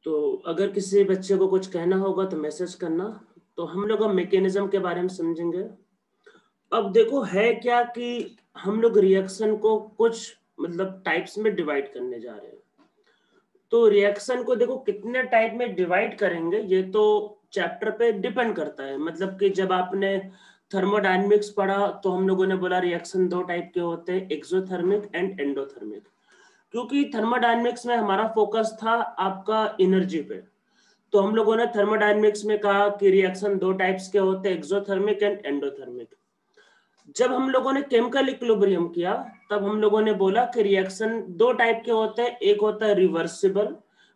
तो अगर किसी बच्चे को कुछ कहना होगा तो मैसेज करना। तो हम लोग अब मैकेनिज्म के बारे में समझेंगे। अब देखो है क्या कि हम लोग रिएक्शन को कुछ मतलब टाइप्स में डिवाइड करने जा रहे हैं। तो रिएक्शन को देखो कितने टाइप में डिवाइड करेंगे ये तो चैप्टर पे डिपेंड करता है। मतलब कि जब आपने थर्मोडायनेमिक्स पढ़ा तो हम लोगों ने बोला रिएक्शन दो टाइप के होते हैं, एक्सोथर्मिक एंड एंडोथर्मिक। क्योंकि थर्मोडायनेमिक्स में हमारा फोकस था आपका एनर्जी पे, तो हम लोगों ने थर्मोडायनेमिक्स में कहा कि रिएक्शन दो टाइप्स के होते हैं, एक्सोथर्मिक एंड एंडोथर्मिक। जब हम लोगों ने केमिकल इक्विलिब्रियम किया तब हम लोगों ने बोला कि रिएक्शन दो टाइप के होते हैं, एक होता है रिवर्सिबल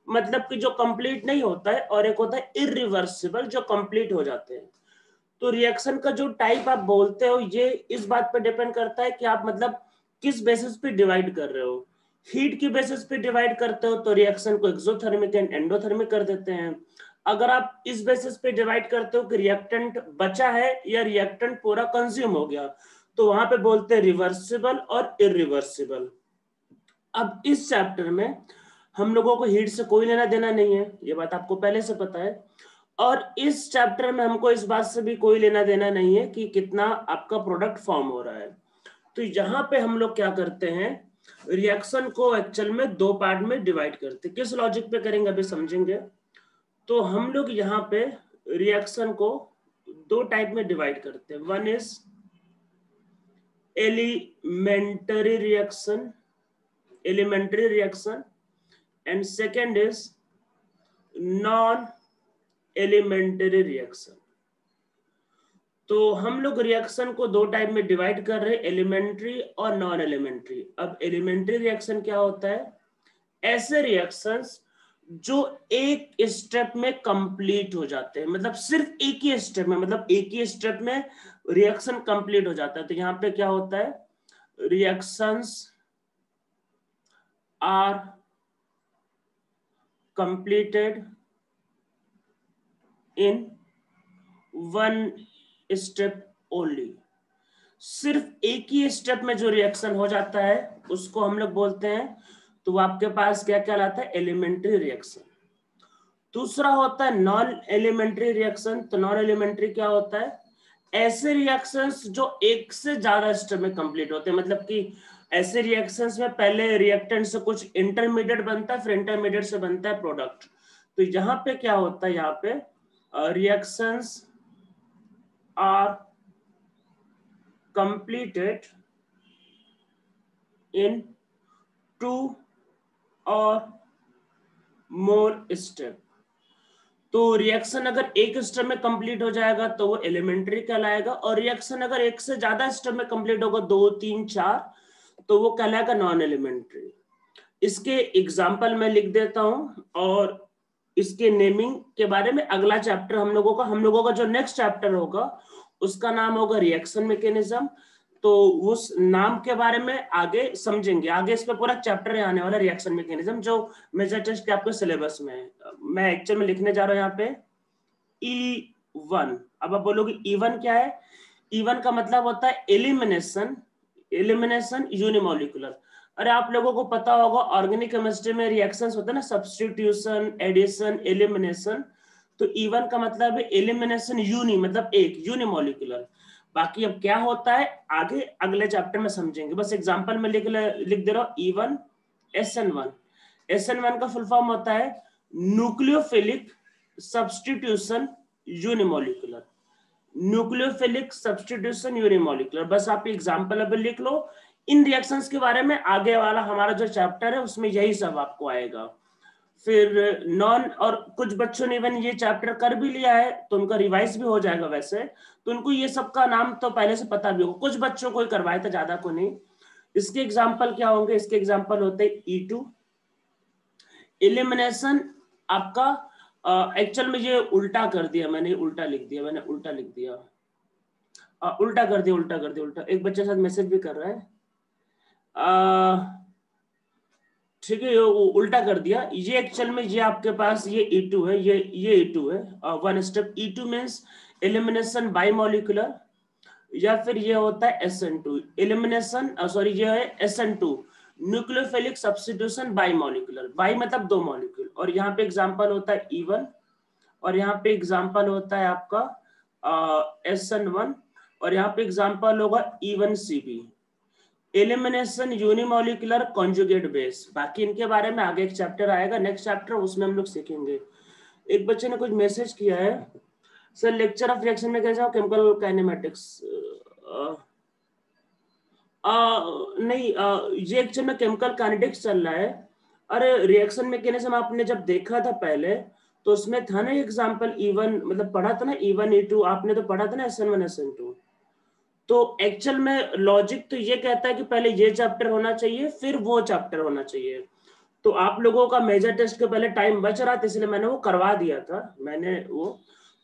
मतलब कि जो कंप्लीट नहीं होता है, और एक होता है इरिवर्सिबल जो कंप्लीट हो जाते हैं। तो रिएक्शन का जो टाइप आप बोलते हो ये इस बात पे डिपेंड करता है कि आप मतलब किस बेसिस पे डिवाइड कर रहे हो। हीट की बेसिस पे डिवाइड करते हो तो रिएक्शन को एक्सोथर्मिक एंड एंडोथर्मिक कर देते हैं। अगर आप इस बेसिस पे डिवाइड करते हो कि रिएक्टेंट बचा है या रिएक्टेंट पूरा कंज्यूम हो गया, तो वहां पे बोलते हैं रिवर्सिबल और इरिवर्सिबल। अब इस चैप्टर में हम लोगों को हीट से कोई लेना देना नहीं है, ये बात आपको पहले से पता है। और इस चैप्टर में हमको इस बात से भी कोई लेना देना नहीं है कि कितना आपका प्रोडक्ट फॉर्म हो रहा है। तो यहाँ पे हम लोग क्या करते हैं, रिएक्शन को एक्चुअल में दो पार्ट में डिवाइड करते हैं। किस लॉजिक पे करेंगे अभी समझेंगे। तो हम लोग यहाँ पे रिएक्शन को दो टाइप में डिवाइड करते हैं। One is elementary reaction and second is non elementary reaction. तो हम लोग रिएक्शन को दो टाइप में डिवाइड कर रहे हैं, एलिमेंट्री और नॉन एलिमेंट्री। अब एलिमेंट्री रिएक्शन क्या होता है, ऐसे रिएक्शंस जो एक स्टेप में कंप्लीट हो जाते हैं, मतलब सिर्फ एक ही स्टेप में, मतलब एक ही स्टेप में रिएक्शन कंप्लीट हो जाता है। तो यहाँ पे क्या होता है, reactions are completed in one step only. सिर्फ एक ही स्टेप में जो रिएक्शन हो जाता है उसको हम लोग बोलते हैं, तो आपके पास क्या कहलाता है, एलिमेंट्री रिएक्शन। दूसरा होता है नॉन एलिमेंट्री रिएक्शन। तो नॉन एलिमेंट्री क्या होता है, ऐसे रिएक्शंस जो एक से ज्यादा स्टेप में कंप्लीट होते हैं। मतलब कि ऐसे रिएक्शंस में पहले रिएक्टेंट से कुछ इंटरमीडिएट बनता है, फिर इंटरमीडिएट से बनता है प्रोडक्ट। तो यहाँ पे क्या होता है, यहाँ पे reactions are completed in two or more step। तो रिएक्शन अगर एक स्टेप में कंप्लीट हो जाएगा तो वो एलिमेंट्री कहलाएगा, और रिएक्शन अगर एक से ज्यादा स्टेप में कंप्लीट होगा, 2 3 4, तो वो कहलाएगा नॉन एलिमेंट्री। इसके एग्जांपल मैं लिख देता हूं, और इसके नेमिंग के बारे में अगला चैप्टर हम लोगों का जो नेक्स्ट चैप्टर होगा उसका नाम होगा रिएक्शन मैकेनिज्म। तो उस नाम के बारे में आगे समझेंगे। आगे इस पे पूरा चैप्टर आने वाला रिएक्शन मैकेनिज्म, जो मेजर टेस्ट के आपके सिलेबस में है। मैं एक्चुअल में लिखने जा रहा हूं यहाँ पे E1। अब आप बोलोगे E1 क्या है, E1 का मतलब होता है एलिमिनेशन यूनिमोलिकुलर। अरे आप लोगों को पता होगा ऑर्गेनिक केमिस्ट्री में रिएक्शंस होते हैं ना, सब्स्टिट्यूशन, एडिशन, एलिमिनेशन। तो E1 का मतलब है एलिमिनेशन यूनि, मतलब एक, यूनिमोलिकुलर। बाकी अब क्या होता है आगे अगले चैप्टर में समझेंगे। बस एग्जांपल में लिख दे रहा हूं, E1 SN1। SN1 का फुल फॉर्म होता है nucleophilic substitution unimolecular. Nucleophilic substitution unimolecular. बस आप एग्जांपल अब लिख लो। इन रिएक्शंस के बारे में आगे वाला हमारा जो चैप्टर है उसमें यही सब आपको आएगा। फिर नॉन, और कुछ बच्चों ने इवन ये चैप्टर कर भी लिया है तो उनका रिवाइज भी हो जाएगा वैसे, तो उनको ये सब का नाम तो पहले से पता भी होगा। कुछ बच्चों को ही करवाया था, ज्यादा को नहीं। इसके एग्जाम्पल क्या होंगे, इसके एग्जाम्पल होते हैं E2 एलिमिनेशन। आपका एक्चुअल में ये उल्टा कर दिया मैंने, उल्टा लिख दिया उल्टा। एक बच्चे साथ मैसेज भी कर रहा है, ठीक है, ये उल्टा कर दिया। ये एक्चुअल में ये आपके पास ये E2 है, ये E2 है। One step E2 means elimination by molecular, या फिर ये होता है SN2 एलिमिनेशन, सॉरी ये है SN2 nucleophilic substitution by molecular, by मतलब दो मॉलिक्यूल, और यहाँ पे एग्जांपल होता है E1 और यहाँ पे एग्जांपल होता है आपका SN1 और यहाँ पे एग्जांपल होगा E1CB। Elimination unimolecular conjugate base, बाकी इनके बारे में आगे एक चैप्टर आएगा, नेक्स्ट चैप्टर, उसमें हम लोग सीखेंगे। एक बच्चे ने कुछ मैसेज किया है, सर लेक्चर ऑफ रिएक्शन में कैसा केमिकल काइनेमेटिक्स, नहीं ये एक्चुअल में केमिकल काइनेटिक्स चल रहा है। अरे रिएक्शन मैकेनिज्म आपने जब देखा था पहले तो उसमें था ना एग्जांपल E1, मतलब पढ़ा था ना E1 E2, आपने तो पढ़ा था ना SN1 SN2। तो एक्चुअल में लॉजिक तो ये कहता है कि पहले ये चैप्टर होना चाहिए फिर वो चैप्टर होना चाहिए। तो आप लोगों का मेजर टेस्ट के पहले टाइम बच रहा था इसलिए मैंने वो करवा दिया था, मैंने वो,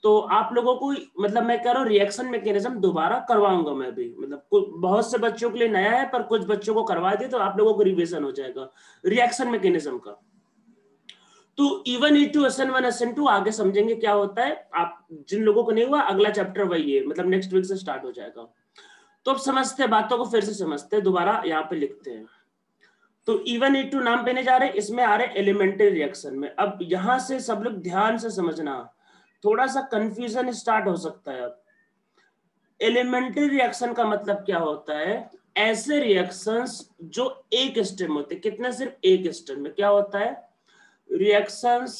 तो आप लोगों को मतलब मैं कह रहा हूँ रिएक्शन मैकेनिज्म दोबारा करवाऊंगा मैं भी, मतलब बहुत से बच्चों के लिए नया है पर कुछ बच्चों को करवा दिया तो आप लोगों को रिवीजन हो जाएगा रिएक्शन मैकेनिज्म का। तो E1 E2 SN1 SN2 आगे समझेंगे क्या होता है, आप जिन लोगों को नहीं हुआ अगला चैप्टर वही है, मतलब नेक्स्ट वीक से स्टार्ट हो जाएगा। तो अब समझते हैं, बातों को फिर से समझते हैं, दोबारा यहाँ पे लिखते हैं। तो E1 E2 नाम पे नहीं जा रहे, इसमें आ रहे एलिमेंट्री रिएक्शन में। अब यहां से सब लोग ध्यान से समझना, थोड़ा सा कंफ्यूजन स्टार्ट हो सकता है। अब एलिमेंट्री रिएक्शन का मतलब क्या होता है, ऐसे रिएक्शंस जो एक स्टेप में होते हैं, कितने, सिर्फ एक स्टेप में। क्या होता है, reactions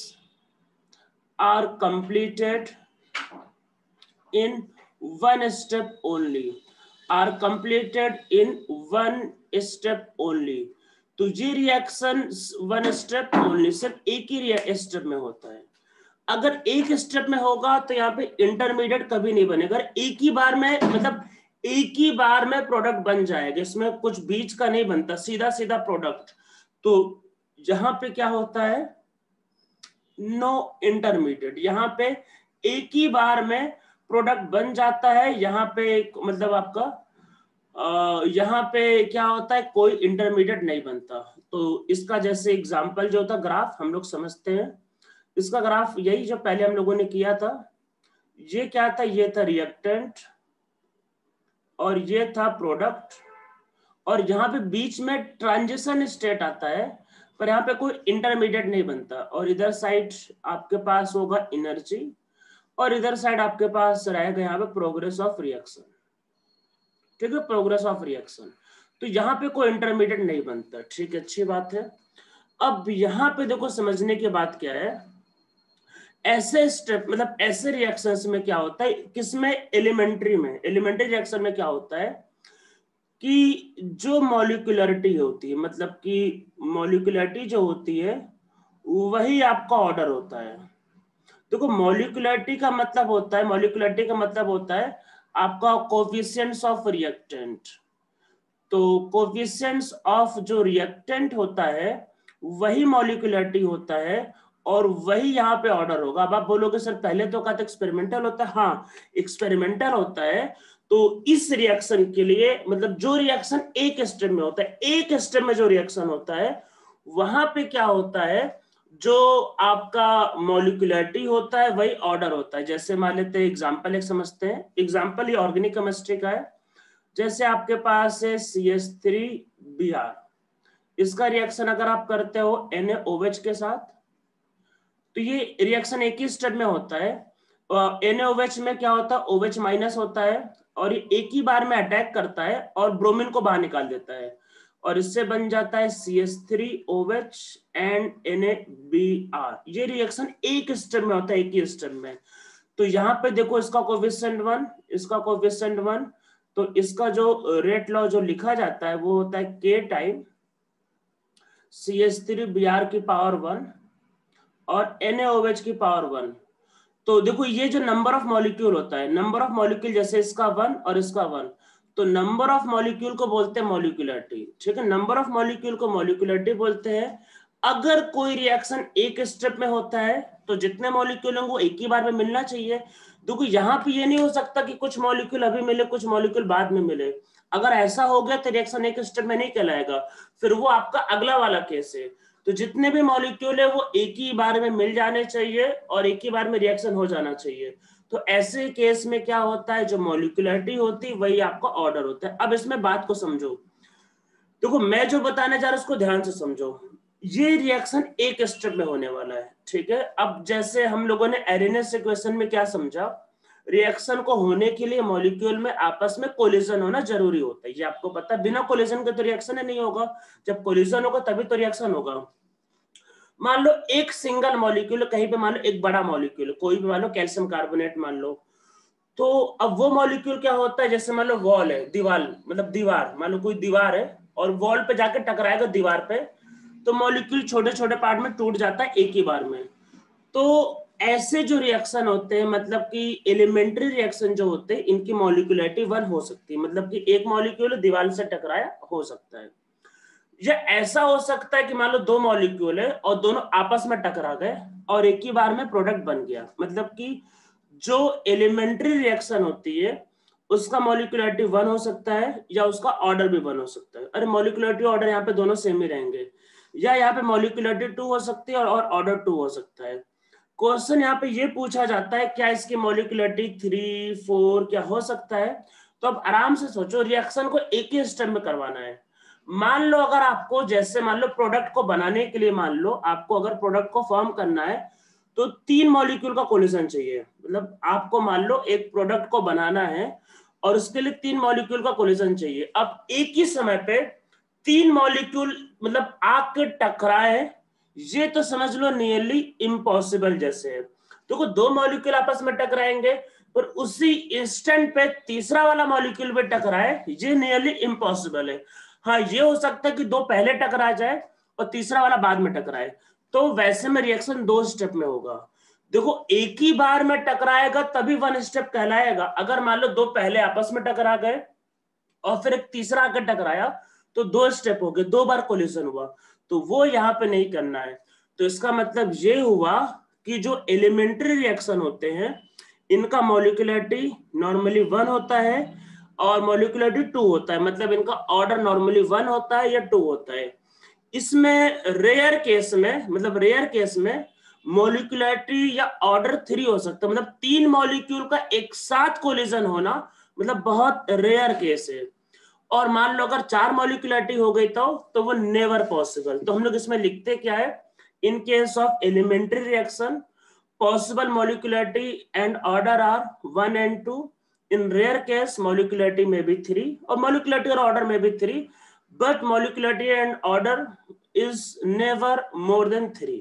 are completed in one step only, are completed in one step only. तो ये रिएक्शन वन स्टेप ओनली, सिर्फ एक ही स्टेप में होता है। अगर एक स्टेप में होगा तो यहाँ पे इंटरमीडिएट कभी नहीं बनेगा, एक ही बार में, मतलब एक ही बार में प्रोडक्ट बन जाएगा, इसमें कुछ बीच का नहीं बनता, सीधा सीधा प्रोडक्ट। तो यहाँ पे क्या होता है, नो इंटरमीडिएट, यहाँ पे एक ही बार में प्रोडक्ट बन जाता है। यहाँ पे मतलब आपका यहाँ पे क्या होता है, कोई इंटरमीडिएट नहीं बनता। तो इसका जैसे एग्जांपल जो होता ग्राफ हम लोग समझते हैं, इसका ग्राफ यही जो पहले हम लोगों ने किया था, ये क्या था, ये था रिएक्टेंट और ये था प्रोडक्ट, और यहाँ पे बीच में ट्रांजिशन स्टेट आता है पर यहाँ पे कोई इंटरमीडिएट नहीं बनता। और इधर साइड आपके पास होगा एनर्जी और इधर साइड आपके पास रहेगा यहाँ पे प्रोग्रेस ऑफ रिएक्शन, ठीक है, प्रोग्रेस ऑफ रिएक्शन। तो यहाँ पे कोई इंटरमीडिएट नहीं बनता, ठीक है, अच्छी बात है। अब यहाँ पे देखो समझने की बात क्या है, ऐसे स्टेप मतलब ऐसे रिएक्शंस में क्या होता है, किसमें, एलिमेंट्री में, एलिमेंट्री रिएक्शन में क्या होता है कि जो मॉलिक्यूलरिटी होती है, मतलब कि मॉलिक्यूलरिटी जो होती है वही आपका ऑर्डर होता है। देखो मॉलिक्यूलरिटी का मतलब होता है, मॉलिक्यूलरिटी का मतलब होता है आपका कोफिशिएंट्स ऑफ रिएक्टेंट। तो कोफिशिएंट्स ऑफ जो रिएक्टेंट होता है वही मॉलिक्यूलरिटी होता है और वही यहाँ पे ऑर्डर होगा। अब आप बोलोगे सर पहले तो कहा था एक्सपेरिमेंटल होता है, हाँ एक्सपेरिमेंटल होता है। तो इस रिएक्शन के लिए मतलब जो रिएक्शन एक स्टेप में होता है, एक स्टेप में जो रिएक्शन होता है वहां पे क्या होता है, जो आपका मॉलिक्यूलरिटी होता है वही ऑर्डर होता है। जैसे मान लेते हैं एग्जांपल एक समझते हैं, एग्जांपल ये ऑर्गेनिक केमिस्ट्री का है। जैसे आपके पास है CH3Br, इसका रिएक्शन अगर आप करते हो NaOH के साथ तो ये रिएक्शन एक ही स्टेप में होता है। NaOH में क्या होता है, OH माइनस होता है और ये एक ही बार में अटैक करता है और ब्रोमीन को बाहर निकाल देता है और इससे बन जाता है CH3OH एंड NaBr। ये रिएक्शन एक स्टेप में होता है, एक ही स्टेप में। तो यहाँ पे देखो इसका कोफिशिएंट 1, इसका कोफिशिएंट 1, तो इसका जो रेट लॉ जो लिखा जाता है वो होता है K टाइम CH3Br की पावर 1 और NaOH की पावर 1। तो देखो ये जो नंबर ऑफ मॉलिक्यूल होता है, नंबर ऑफ मॉलिक्यूल जैसे इसका 1 और इसका 1, तो नंबर ऑफ मॉलिक्यूल को बोलते हैं मॉलिक्यूलरिटी, ठीक है, नंबर ऑफ मॉलिक्यूल को मॉलिक्यूलरिटी बोलते हैं। अगर कोई रिएक्शन एक स्टेप में होता है तो जितने मॉलिक्यूल होंगे वो एक ही बार में मिलना चाहिए। देखो यहाँ पे ये नहीं हो सकता कि कुछ मॉलिक्यूल अभी मिले कुछ मॉलिक्यूल बाद में मिले, अगर ऐसा हो गया तो रिएक्शन एक स्टेप में नहीं कहलाएगा, फिर वो आपका अगला वाला केस है। तो जितने भी मॉलिक्यूल है वो एक ही बार में मिल जाने चाहिए और एक ही बार में रिएक्शन हो जाना चाहिए। तो ऐसे केस में क्या होता है, जो मॉलिक्यूलरिटी होती है वही आपका ऑर्डर होता है। अब इसमें बात को समझो, देखो मैं जो बताने जा रहा हूं उसको ध्यान से समझो। ये रिएक्शन एक स्टेप में होने वाला है, ठीक है। अब जैसे हम लोगों ने एरेनेस इक्वेशन में क्या समझा, रिएक्शन को होने के लिए मॉलिक्यूल में आपस में कोलिजन होना जरूरी होता है, ये आपको पता है। बिना कोलिजन के तो रिएक्शन ही नहीं होगा, जब कोलिजन होगा तभी तो रिएक्शन होगा। मान लो एक सिंगल मॉलिक्यूल, कहीं पे मान लो एक बड़ा मॉलिक्यूल, कोई भी मान लो कैल्शियम कार्बोनेट मान लो, तो अब वो मॉलिक्यूल क्या होता है, जैसे मान लो वॉल है, दीवार, मतलब दीवार, मान लो कोई दीवार है और वॉल पे जाके टकराएगा दीवार पे, तो मॉलिक्यूल छोटे छोटे पार्ट में टूट जाता है एक ही बार में। तो ऐसे जो रिएक्शन होते हैं, मतलब कि एलिमेंट्री रिएक्शन जो होते हैं, इनकी मॉलिक्यूलरिटी 1 हो सकती है, मतलब कि एक मॉलिक्यूल दीवार से टकराया हो सकता है। या ऐसा हो सकता है कि मान लो दो मॉलिक्यूल है और दोनों आपस में टकरा गए और एक ही बार में प्रोडक्ट बन गया, मतलब कि जो एलिमेंट्री रिएक्शन होती है उसका मॉलिक्यूलरिटी 1 हो सकता है या उसका ऑर्डर भी 1 हो सकता है। अरे मॉलिक्यूलरिटी ऑर्डर यहाँ पे दोनों सेम ही रहेंगे, या यहाँ पे मॉलिक्यूलरिटी 2 हो सकती है और ऑर्डर 2 हो सकता है। क्वेश्चन यहाँ पे ये पूछा जाता है क्या इसकी मॉलिक्यूलरिटी 3, 4 क्या हो सकता है। तो अब आराम से सोचो, रिएक्शन को एक ही स्टेप में करवाना है। मान लो अगर आपको, जैसे मान लो प्रोडक्ट को बनाने के लिए, मान लो आपको अगर प्रोडक्ट को फॉर्म करना है तो 3 मॉलिक्यूल का कोलिजन चाहिए, मतलब आपको मान लो एक प्रोडक्ट को बनाना है और उसके लिए 3 मॉलिक्यूल का कोलिजन चाहिए। अब एक ही समय पे 3 मॉलिक्यूल मतलब आग के टकराए, ये तो समझ लो नियरली इम्पॉसिबल जैसे है। देखो दो मॉलिक्यूल आपस में टकराएंगे पर उसी इंस्टेंट पे तीसरा वाला मॉलिक्यूल पे टकराए, ये नियरली इम्पॉसिबल है। हाँ ये हो सकता है कि दो पहले टकरा जाए और तीसरा वाला बाद में टकराए, तो वैसे में रिएक्शन 2 स्टेप में होगा। देखो एक ही बार में टकराएगा तभी 1 स्टेप कहलाएगा। अगर मान लो दो पहले आपस में टकरा गए और फिर एक तीसरा आकर टकराया तो 2 स्टेप हो गए, 2 बार कोलिजन हुआ, तो वो यहाँ पे नहीं करना है। तो इसका मतलब ये हुआ कि जो एलिमेंट्री रिएक्शन होते हैं इनका मॉलिक्यूलरिटी नॉर्मली 1 होता है और मॉलिक्यूलरिटी 2 होता है, मतलब इनका ऑर्डर नॉर्मली 1 होता है या 2 होता है। इसमें रेयर केस में, मतलब रेयर केस में मॉलिक्यूलरिटी या ऑर्डर 3 हो सकता है, मतलब 3 मॉलिक्यूल का एक साथ कोलिजन होना मतलब बहुत रेयर केस है। और मान लो अगर 4 मॉलिक्यूलरिटी हो गई तो वो नेवर पॉसिबल। तो हम लोग इसमें लिखते क्या है, in case of elementary reaction possible molecularity and order are 1 and 2. In rare case molecularity may be 3 or molecularity or order may be 3, but molecularity and order is never more than 3.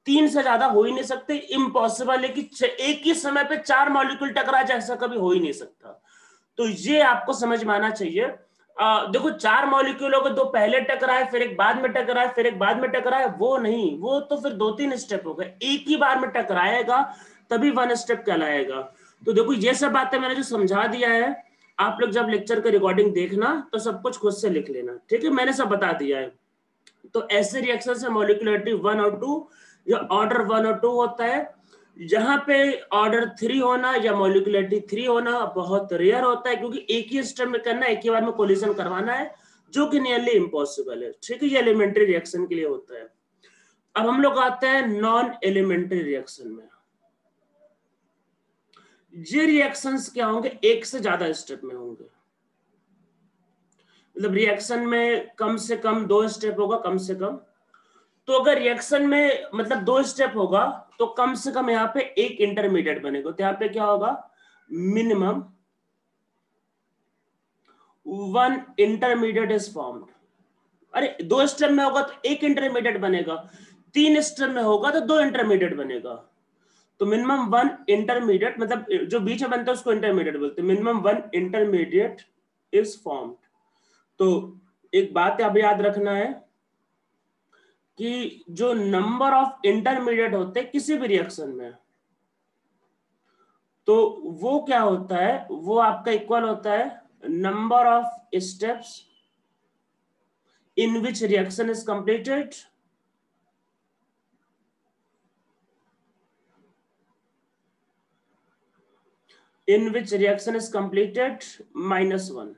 3 से ज्यादा हो ही नहीं सकते, impossible है कि एक ही समय पे 4 मॉलिक्यूल टकरा जाए, ऐसा कभी हो ही नहीं सकता। तो ये आपको समझ में आना चाहिए। देखो 4 मॉलिक्यूल हो गए, दो पहले टकराए फिर एक बाद में टकराए फिर एक बाद में टकराए, वो नहीं, वो तो फिर 2-3 स्टेप हो गए। एक ही बार में टकराएगा तभी 1 स्टेप कहलाएगा। तो देखो ये सब बातें मैंने जो समझा दिया है, आप लोग जब लेक्चर का रिकॉर्डिंग देखना तो सब कुछ खुद से लिख लेना, ठीक है, मैंने सब बता दिया है। तो ऐसे रिएक्शन से मॉलिक्यूलरिटी 1 और 2 या ऑर्डर 1 और 2 होता है। जहां पे ऑर्डर 3 होना या मॉलिक्यूलरिटी 3 होना बहुत रेयर होता है, क्योंकि एक ही स्टेप में करना है, एक ही बार में कोलिजन करवाना है, जो कि नियरली इम्पॉसिबल है, ठीक है। ये एलिमेंट्री रिएक्शन के लिए होता है। अब हम लोग आते हैं नॉन एलिमेंट्री रिएक्शन में। ये रिएक्शंस क्या होंगे, एक से ज्यादा स्टेप में होंगे, मतलब रिएक्शन में कम से कम 2 स्टेप होगा, कम से कम। तो अगर रिएक्शन में मतलब 2 स्टेप होगा तो कम से कम यहाँ पे एक इंटरमीडिएट बनेगा, तो यहाँ पे क्या होगा, मिनिमम 1 इंटरमीडिएट इज फॉर्म्ड। अरे 2 स्टेप में होगा तो एक इंटरमीडिएट बनेगा, 3 स्टेप में होगा तो 2 इंटरमीडिएट बनेगा। तो मिनिमम 1 इंटरमीडिएट, मतलब जो बीच में बनता है उसको इंटरमीडिएट बोलते हैं। Minimum 1 intermediate is formed. तो एक बात अब याद रखना है कि जो नंबर ऑफ इंटरमीडिएट होते हैं किसी भी रिएक्शन में, तो वो क्या होता है, वो आपका इक्वल होता है number of steps in which reaction is completed -1।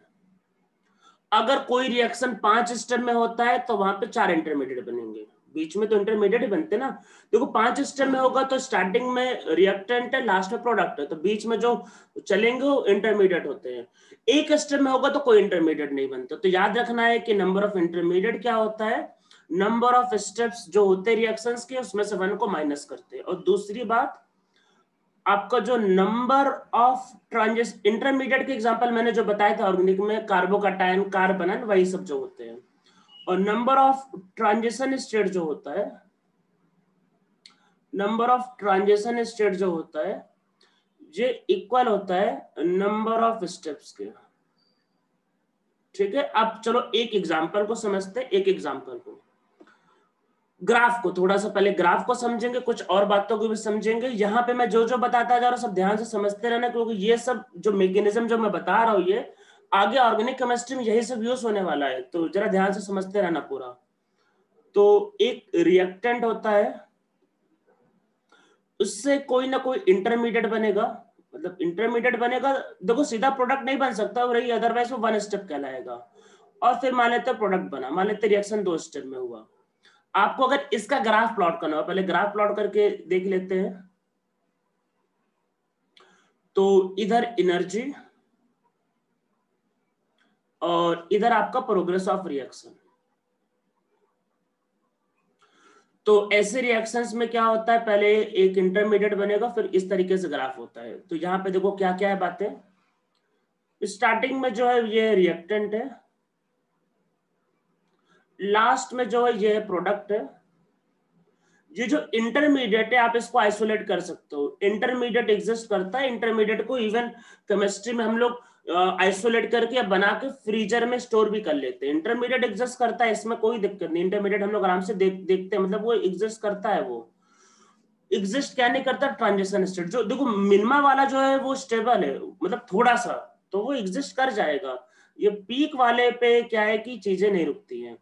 अगर कोई रिएक्शन 5 स्टेप में होता है तो वहां पे 4 इंटरमीडिएट बनेंगे, बीच में तो इंटरमीडिएट ही बनते ना। देखो 5 स्टेप में होगा तो स्टार्टिंग में रिएक्टेंट है, लास्ट में प्रोडक्ट है, तो बीच में जो चलेंगे वो इंटरमीडिएट होते हैं। एक स्टेप में होगा तो कोई इंटरमीडिएट नहीं बनता। तो याद रखना है कि नंबर ऑफ इंटरमीडिएट क्या होता है, नंबर ऑफ स्टेप्स जो होते हैं रिएक्शंस के उसमें से 1 को माइनस करते हैं। और दूसरी बात, आपका जो नंबर ऑफ ट्रांजिशन, इंटरमीडिएट के एग्जांपल मैंने जो बताया था ऑर्गेनिक में, कार्बोकैटायन, कार्बोनन, वही सब जो होते हैं। और नंबर ऑफ ट्रांजिशन स्टेट जो होता है, नंबर ऑफ ट्रांजिशन स्टेट जो होता है ये इक्वल होता है नंबर ऑफ स्टेप्स के। ठीक है, अब चलो एक एग्जांपल को समझते हैं, एक एग्जांपल को, ग्राफ को, थोड़ा सा पहले ग्राफ को समझेंगे, कुछ और बातों को भी समझेंगे। यहाँ पे मैं जो जो बताता जा रहा हूँ सब ध्यान से समझते रहना, क्योंकि ये सब जो मैकेनिज्म जो मैं बता रहा हूँ ये आगे ऑर्गेनिक केमिस्ट्री में यही सब यूज होने वाला है, तो जरा ध्यान से समझते रहना पूरा। तो एक रिएक्टेंट होता है, उससे कोई ना कोई इंटरमीडिएट बनेगा, मतलब इंटरमीडिएट बनेगा, देखो सीधा प्रोडक्ट नहीं बन सकता रही, अदरवाइज वो 1 स्टेप कहलाएगा। और फिर मान लेते प्रोडक्ट बना, मान लेते रिएक्शन 2 स्टेप में हुआ। आपको अगर इसका ग्राफ प्लॉट करना हो, पहले ग्राफ प्लॉट करके देख लेते हैं। तो इधर एनर्जी और इधर आपका प्रोग्रेस ऑफ रिएक्शन। तो ऐसे रिएक्शंस में क्या होता है, पहले एक इंटरमीडिएट बनेगा, फिर इस तरीके से ग्राफ होता है। तो यहाँ पे देखो क्या क्या है बातें। स्टार्टिंग में जो है ये रिएक्टेंट है, लास्ट में जो है ये प्रोडक्ट है। ये जो इंटरमीडिएट है आप इसको आइसोलेट कर सकते हो, इंटरमीडिएट एग्जिस्ट करता है। इंटरमीडिएट को इवन केमिस्ट्री में हम लोग आइसोलेट करके बना के फ्रीजर में स्टोर भी कर लेते हैं। इंटरमीडिएट एग्जिस्ट करता है, इसमें कोई दिक्कत नहीं। इंटरमीडिएट हम लोग आराम से देखते हैं, मतलब वो एग्जिस्ट करता है। वो एग्जिस्ट क्या नहीं करता, ट्रांजिशन स्टेट। जो देखो मिनिमा वाला जो है वो स्टेबल है, मतलब थोड़ा सा तो वो एग्जिस्ट कर जाएगा। ये पीक वाले पे क्या है कि चीजें नहीं रुकती हैं।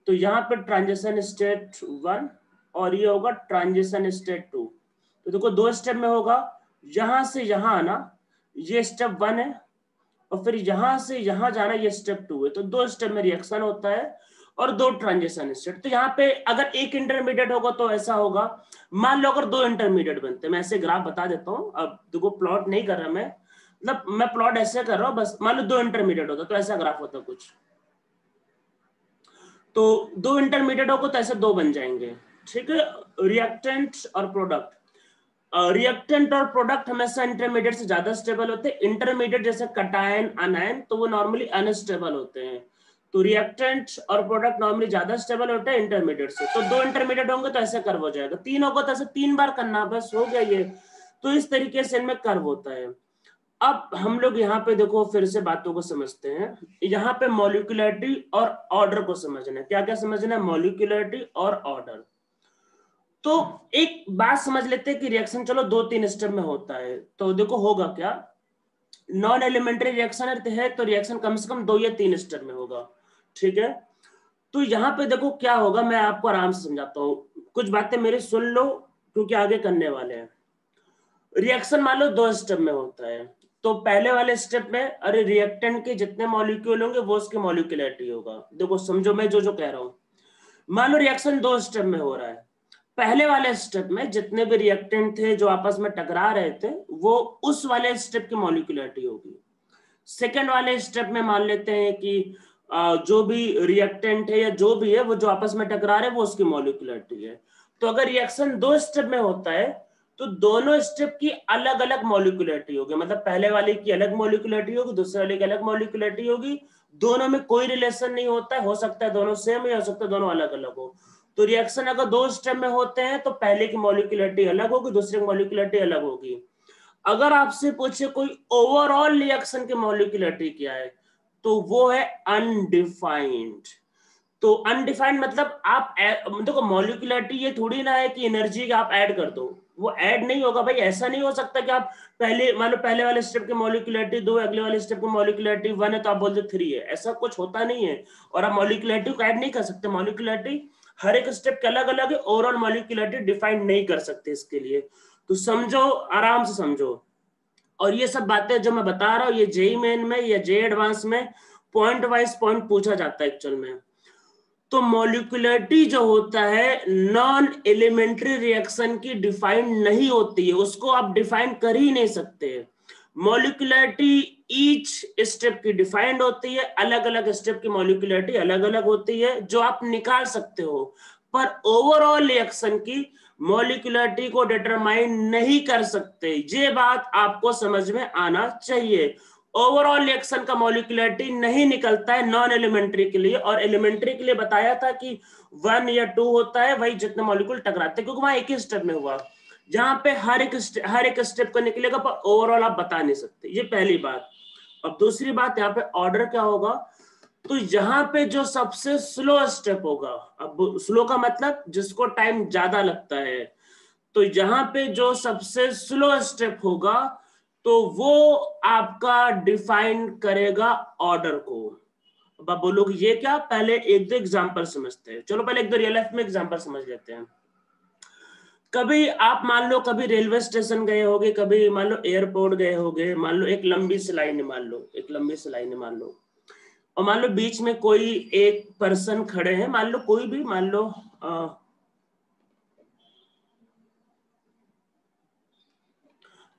तो यहाँ पे ट्रांजिशन स्टेट 1 और ये होगा ट्रांजिशन स्टेट 2। तो देखो 2 स्टेप में होगा, यहां से यहां आना ये स्टेप 1 है, और फिर यहां से यहां जाना ये स्टेप 2 है। तो 2 स्टेप में रिएक्शन होता है और 2 ट्रांजिशन स्टेट। तो यहाँ पे अगर एक इंटरमीडिएट होगा तो ऐसा होगा, मान लो अगर 2 इंटरमीडिएट बनते हैं, मैं ऐसे ग्राफ बता देता हूँ। अब देखो प्लॉट नहीं कर रहा मैं, मतलब मैं प्लॉट ऐसे कर रहा हूँ बस। मान लो 2 इंटरमीडिएट होता तो ऐसा ग्राफ होता कुछ, तो 2 इंटरमीडिएट होगा तो ऐसे 2 बन जाएंगे। ठीक है, रिएक्टेंट और प्रोडक्ट। रिएक्टेंट और प्रोडक्ट हमेशा इंटरमीडिएट से ज्यादा स्टेबल होते हैं। इंटरमीडिएट जैसे कटायन, अनायन, तो वो नॉर्मली अनस्टेबल होते हैं। तो रिएक्टेंट और प्रोडक्ट नॉर्मली ज्यादा स्टेबल होते हैं इंटरमीडिएट से। तो 2 इंटरमीडिएट होंगे तो ऐसे कर्व हो जाएगा, 3 होगा तो ऐसे 3 बार करना, बस हो गया ये। तो इस तरीके से इनमें कर्व होता है। अब हम लोग यहाँ पे देखो फिर से बातों को समझते हैं। यहाँ पे मॉलिक्यूलरिटी और ऑर्डर को समझना है। क्या क्या समझना है, मॉलिक्यूलरिटी और ऑर्डर। तो एक बात समझ लेते हैं कि रिएक्शन चलो 2-3 स्टेप में होता है। तो देखो होगा क्या, नॉन एलिमेंट्री रिएक्शन है तो रिएक्शन कम से कम 2 या 3 स्टेप में होगा। ठीक है, तो यहाँ पे देखो क्या होगा, मैं आपको आराम से समझाता हूँ, कुछ बातें मेरी सुन लो क्योंकि आगे करने वाले हैं। रिएक्शन मान लो 2 स्टेप में होता है। तो पहले वाले स्टेप में अरे रिएक्टेंट के जितने मॉलिक्यूल होंगे वो उसकी मॉलिक्यूलरिटी होगा। देखो समझो मैं जो जो कह रहा हूँ, मान लो रिएक्शन 2 स्टेप में हो रहा है। पहले वाले स्टेप में जितने भी रिएक्टेंट थे जो आपस में टकरा रहे थे वो उस वाले स्टेप की मॉलिक्यूलरिटी होगी। सेकेंड वाले स्टेप में मान लेते हैं कि जो भी रिएक्टेंट है या जो भी है वो जो आपस में टकरा रहे हैं वो उसकी मॉलिक्यूलरिटी है। तो अगर रिएक्शन 2 स्टेप में होता है तो दोनों स्टेप की अलग अलग मॉलिक्यूलरिटी होगी, मतलब पहले वाले की अलग मॉलिक्यूलरिटी होगी, दूसरे वाले की अलग मॉलिक्यूलरिटी होगी। दोनों में कोई रिलेशन नहीं होता है, हो सकता है दोनों सेम या हो सकता है दोनों अलग अलग हो। तो रिएक्शन अगर 2 स्टेप में होते हैं तो पहले की मॉलिक्यूलरिटी अलग होगी, दूसरे की मॉलिक्यूलरिटी अलग होगी। अगर आपसे पूछे कोई ओवरऑल रिएक्शन की मॉलिक्यूलरिटी क्या है तो वो है अनडिफाइंड। तो अनडिफाइंड मतलब आप देखो मॉलिक्यूलरिटी ये थोड़ी ना है कि एनर्जी आप ऐड कर दो, वो ऐड नहीं होगा भाई। ऐसा नहीं हो सकता कि आप पहले मान लो पहले वाले स्टेप की मॉलिक्यूलरिटी 2, अगले वाले स्टेप की मॉलिक्यूलरिटी 1 है तो आप बोलते 3 है, ऐसा कुछ होता नहीं है। और आप मॉलिक्यूलरिटी को ऐड नहीं कर सकते, मॉलिक्यूलरिटी हर एक स्टेप के अलग अलग है, ओवरऑल मॉलिक्यूलरिटी डिफाइन नहीं कर सकते इसके लिए। तो समझो, आराम से समझो। और ये सब बातें जो मैं बता रहा हूँ ये जेई मेन में या जे एडवांस में पॉइंट वाइज पॉइंट पूछा जाता है एक्चुअल में। तो मॉलिक्यूलरिटी जो होता है नॉन एलिमेंट्री रिएक्शन की डिफाइंड नहीं होती है, उसको आप डिफाइन कर ही नहीं सकते। मॉलिक्यूलरिटी ईच स्टेप की डिफाइंड होती है, अलग अलग स्टेप की मॉलिक्यूलरिटी अलग अलग होती है जो आप निकाल सकते हो, पर ओवरऑल रिएक्शन की मॉलिक्यूलरिटी को डिटरमाइन नहीं कर सकते। ये बात आपको समझ में आना चाहिए। ओवरऑल रिएक्शन का मॉलिक्यूलरिटी नहीं निकलता है नॉन एलिमेंट्री के लिए, और एलिमेंट्री के लिए बताया था कि 1 या 2 होता है, वही जितने मॉलिक्यूल टकराते हैं, क्योंकि वहां एक ही स्टेप में हुआ। जहां पे हर एक स्टेप का निकलेगा, पर ओवरऑल आप बता नहीं सकते। ये पहली बात। अब दूसरी बात, यहाँ पे ऑर्डर क्या होगा, तो यहाँ पे जो सबसे स्लो स्टेप होगा, अब स्लो का मतलब जिसको टाइम ज्यादा लगता है, तो यहाँ पे जो सबसे स्लो स्टेप होगा तो वो आपका डिफाइन करेगा ऑर्डर को। अब आप बोलोगे ये क्या, पहले एक दो एग्जांपल समझते हैं। चलो पहले एक दो रियल लाइफ में एग्जांपल समझ लेते हैं। कभी आप मान लो कभी रेलवे स्टेशन गए होगे, कभी मान लो एयरपोर्ट गए होगे, मान लो एक लंबी सी लाइन है, मान लो एक लंबी सी लाइन है, मान लो, और मान लो बीच में कोई एक पर्सन खड़े हैं, मान लो कोई भी, मान लो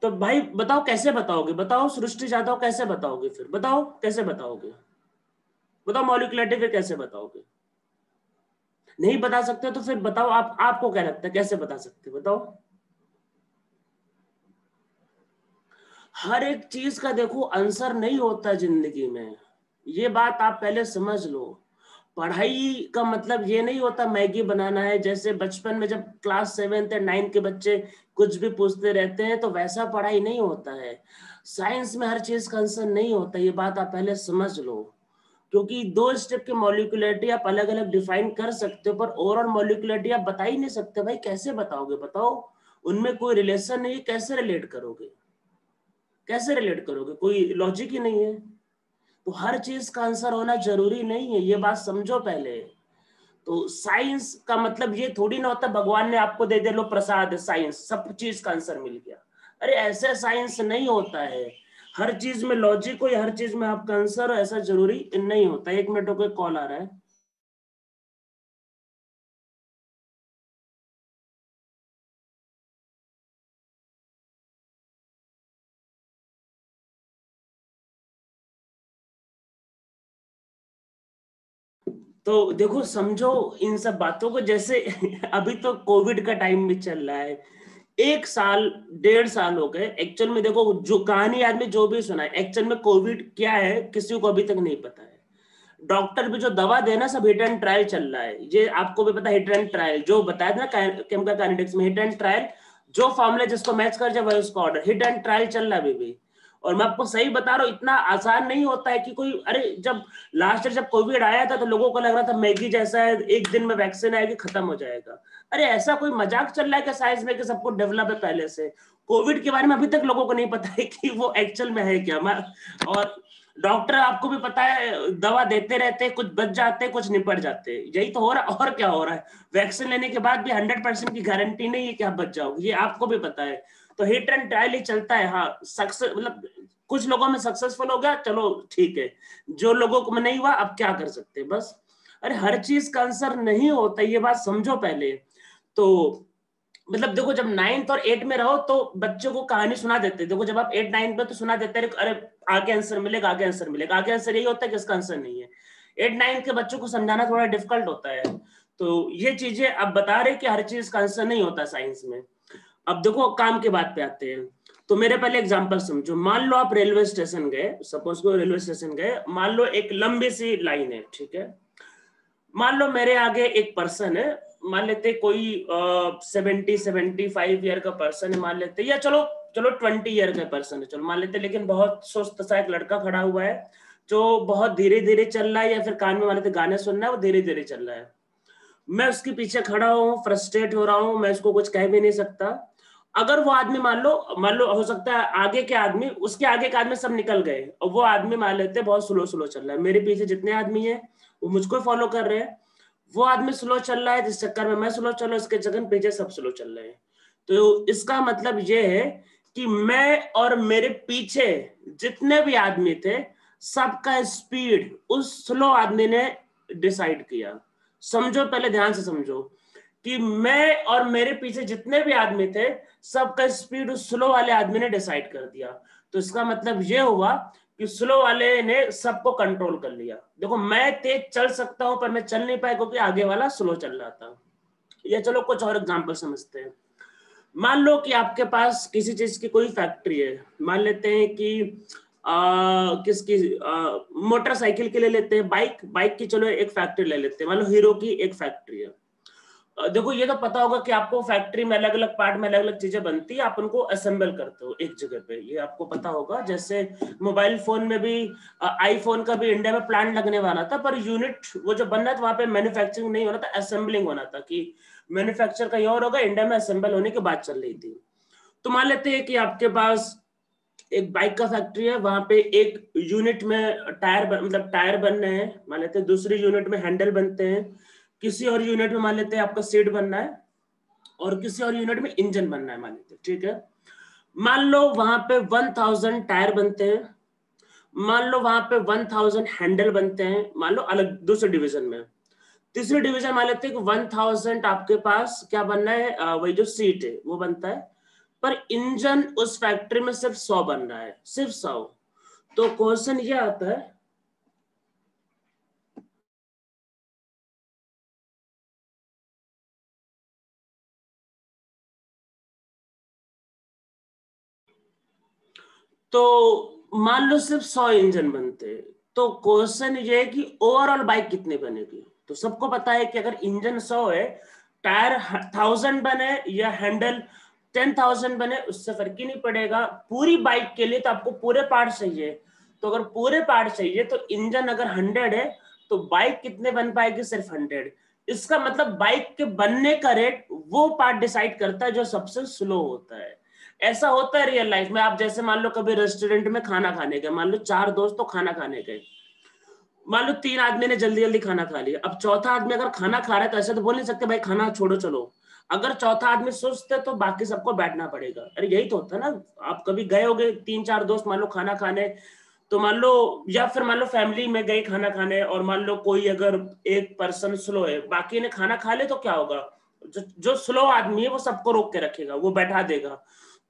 तो भाई बताओ कैसे बताओगे, बताओ सृष्टि जादव कैसे बताओगे, फिर बताओ कैसे बताओगे, बताओ मॉलिक्यूलरिटी फिर कैसे बताओगे। नहीं बता सकते तो फिर बताओ आप, आपको क्या लगता है कैसे बता सकते, बताओ। हर एक चीज का देखो आंसर नहीं होता जिंदगी में, ये बात आप पहले समझ लो। पढ़ाई का मतलब ये नहीं होता मैगी बनाना है, जैसे बचपन में जब क्लास 7th या 9th के बच्चे कुछ भी पूछते रहते हैं, तो वैसा पढ़ाई नहीं होता है। साइंस में हर चीज का आंसर नहीं होता, ये बात आप पहले समझ लो। क्योंकि दो स्टेप की मॉलिक्यूलरिटी आप अलग अलग डिफाइन कर सकते हो, पर ओवरऑल मॉलिक्यूलरिटी आप बता ही नहीं सकते। भाई कैसे बताओगे, बताओ। उनमें कोई रिलेशन नहीं है, कैसे रिलेट करोगे, कैसे रिलेट करोगे, कोई लॉजिक ही नहीं है। तो हर चीज का आंसर होना जरूरी नहीं है, ये बात समझो पहले। तो साइंस का मतलब ये थोड़ी ना होता भगवान ने आपको दे दे लो प्रसाद साइंस, सब चीज का आंसर मिल गया। अरे ऐसे साइंस नहीं होता है। हर चीज में लॉजिक हो या हर चीज में आपका आंसर हो, ऐसा जरूरी नहीं होता। 1 मिनट को कॉल आ रहा है। तो देखो समझो इन सब बातों को, जैसे अभी तो कोविड का टाइम भी चल रहा है, 1 साल 1.5 साल हो गए एक्चुअल में। देखो जो कहानी आदमी जो भी सुना है, एक्चुअल में कोविड क्या है किसी को अभी तक नहीं पता है। डॉक्टर भी जो दवा देना सब हिट एंड ट्रायल चल रहा है, ये आपको भी पता है। हिट एंड ट्रायल जो बताया था ना केमिकल काइनेटिक्स में, हिट एंड ट्रायल, जो फॉर्मूला जिसको मैच कर जाए वही उसका ऑर्डर। हिट एंड ट्रायल चल रहा है अभी भी। और मैं आपको सही बता रहा हूँ, इतना आसान नहीं होता है कि कोई, अरे जब लास्ट ईयर जब कोविड आया था तो लोगों को लग रहा था मैगी जैसा है, एक दिन में वैक्सीन आएगी खत्म हो जाएगा। अरे ऐसा कोई मजाक चल रहा है क्या साइंस में कि सब कुछ डेवलप है पहले से। कोविड के बारे में अभी तक लोगों को नहीं पता है कि वो एक्चुअल में है क्या। और डॉक्टर आपको भी पता है दवा देते रहते हैं, कुछ बच जाते हैं कुछ निपट जाते हैं, यही तो हो रहा है। और क्या हो रहा है, वैक्सीन लेने के बाद भी 100% की गारंटी नहीं है कि आप बच जाओगे, ये आपको भी पता है। तो हिट एंड ट्रायल ही चलता है। हाँ सक्सेस मतलब कुछ लोगों में सक्सेसफुल हो गया, चलो ठीक है, जो लोगों को में नहीं हुआ अब क्या कर सकते हैं बस। अरे हर चीज का आंसर नहीं होता, ये बात समझो पहले। तो मतलब देखो जब 9th और 8th में रहो तो बच्चों को कहानी सुना देते, देखो जब आप 8 9 में तो सुना देते हैं, अरे आगे आंसर मिलेगा, आगे आंसर मिलेगा, आगे आंसर यही होता है कि इसका आंसर नहीं है। 8 9 के बच्चों को समझाना थोड़ा डिफिकल्ट होता है। तो ये चीजें अब बता रहे कि हर चीज का आंसर नहीं होता साइंस में। अब देखो काम के बात पे आते हैं। तो मेरे पहले एग्जांपल समझो, मान लो आप रेलवे स्टेशन गए, सपोज को रेलवे स्टेशन गए, मान लो एक लंबी सी लाइन है, ठीक है। मान लो मेरे आगे एक पर्सन है, मान लेते कोई 70 75 ईयर का पर्सन है मान लेते, या चलो चलो 20 ईयर का पर्सन है चलो मान लेते, लेकिन बहुत सुस्त सा एक लड़का खड़ा हुआ है जो बहुत धीरे धीरे चल रहा है, या फिर कान में मान लेते गाने सुन रहा है, वो धीरे धीरे चल रहा है। मैं उसके पीछे खड़ा हूँ, फ्रस्ट्रेट हो रहा हूँ, मैं उसको कुछ कह भी नहीं सकता। अगर वो आदमी मान लो हो सकता है आगे के आदमी, उसके आगे के आदमी सब निकल गए, और वो आदमी मान लेते बहुत स्लो स्लो चल रहा है, मेरे पीछे जितने आदमी है वो मुझको फॉलो कर रहे हैं। वो आदमी स्लो चल रहा है जिस चक्कर में मैं स्लो चल रहा हूँ, इसके जगह पीछे सब स्लो चल रहे हैं। तो इसका मतलब ये है कि मैं और मेरे पीछे जितने भी आदमी थे सबका स्पीड उस स्लो आदमी ने डिसाइड किया। समझो, पहले ध्यान से समझो कि मैं और मेरे पीछे जितने भी आदमी थे सबका स्पीड उस स्लो वाले आदमी ने डिसाइड कर दिया। तो इसका मतलब ये हुआ कि स्लो वाले ने सबको कंट्रोल कर लिया। देखो मैं तेज चल सकता हूं पर मैं चल नहीं पाया क्योंकि आगे वाला स्लो चल रहा था। या चलो कुछ और एग्जांपल समझते हैं। मान लो कि आपके पास किसी चीज की कोई फैक्ट्री है। मान लेते हैं कि किसकी मोटरसाइकिल के ले लेते हैं, बाइक बाइक की चलो एक फैक्ट्री ले लेते हैं। मान लो हीरो की एक फैक्ट्री है। देखो ये तो पता होगा कि आपको फैक्ट्री में अलग अलग पार्ट में अलग अलग चीजें बनती है, आप उनको असेंबल करते हो एक जगह पे, ये आपको पता होगा। जैसे मोबाइल फोन में भी आईफोन का भी इंडिया में प्लांट लगने वाला था, पर यूनिट वो जो बनना था वहां पे मैन्युफैक्चरिंग नहीं होना था, असेंबलिंग होना था कि मैन्युफैक्चर कहीं और होगा, इंडिया में असेंबल होने की बात चल रही थी। तो मान लेते हैं कि आपके पास एक बाइक का फैक्ट्री है, वहां पे एक यूनिट में मतलब टायर बन रहे हैं, मान लेते हैं दूसरी यूनिट में हैंडल बनते हैं, किसी और यूनिट में मान लेते हैं आपका सीट बनना है, और किसी और यूनिट में इंजन बनना है मान लेते हैं, ठीक है। मान लो वहां पे 1000 टायर बनते हैं, मान लो वहां पे 1000 हैंडल बनते हैं, मान लो अलग दूसरे डिवीजन में। तीसरे डिवीजन मान लेते हैं कि 1000 आपके पास क्या बनना है, वही जो सीट है वो बनता है, पर इंजन उस फैक्ट्री में सिर्फ 100 बन रहा है, सिर्फ 100। तो क्वेश्चन ये आता है, तो मान लो सिर्फ 100 इंजन बनते हैं, तो क्वेश्चन ये है कि ओवरऑल बाइक कितनी बनेगी। तो सबको पता है कि अगर इंजन 100 है, टायर 1000 बने या हैंडल 10,000 बने, उससे फर्क ही नहीं पड़ेगा। पूरी बाइक के लिए तो आपको पूरे पार्ट चाहिए। तो अगर पूरे पार्ट चाहिए तो इंजन अगर 100 है तो बाइक कितने बन पाएगी, सिर्फ 100। इसका मतलब बाइक के बनने का रेट वो पार्ट डिसाइड करता है जो सबसे स्लो होता है। ऐसा होता है रियल लाइफ में। आप जैसे मान लो कभी रेस्टोरेंट में खाना खाने गए, मान लो 4 दोस्त तो खाना खाने गए, मान लो 3 आदमी ने जल्दी जल्दी खाना खा लिया, अब चौथा आदमी अगर खाना खा रहा है तो ऐसे तो बोल नहीं सकते भाई खाना छोड़ो चलो। अगर चौथा आदमी सुस्त है तो बाकी सबको बैठना पड़ेगा। अरे यही तो होता है ना। आप कभी गए होगे 3-4 दोस्त मान लो खाना खाने, तो मान लो, या फिर मान लो फैमिली में गए खाना खाने, और मान लो कोई अगर एक पर्सन स्लो है, बाकी ने खाना खा ले, तो क्या होगा, जो स्लो आदमी है वो सबको रोक के रखेगा, वो बैठा देगा।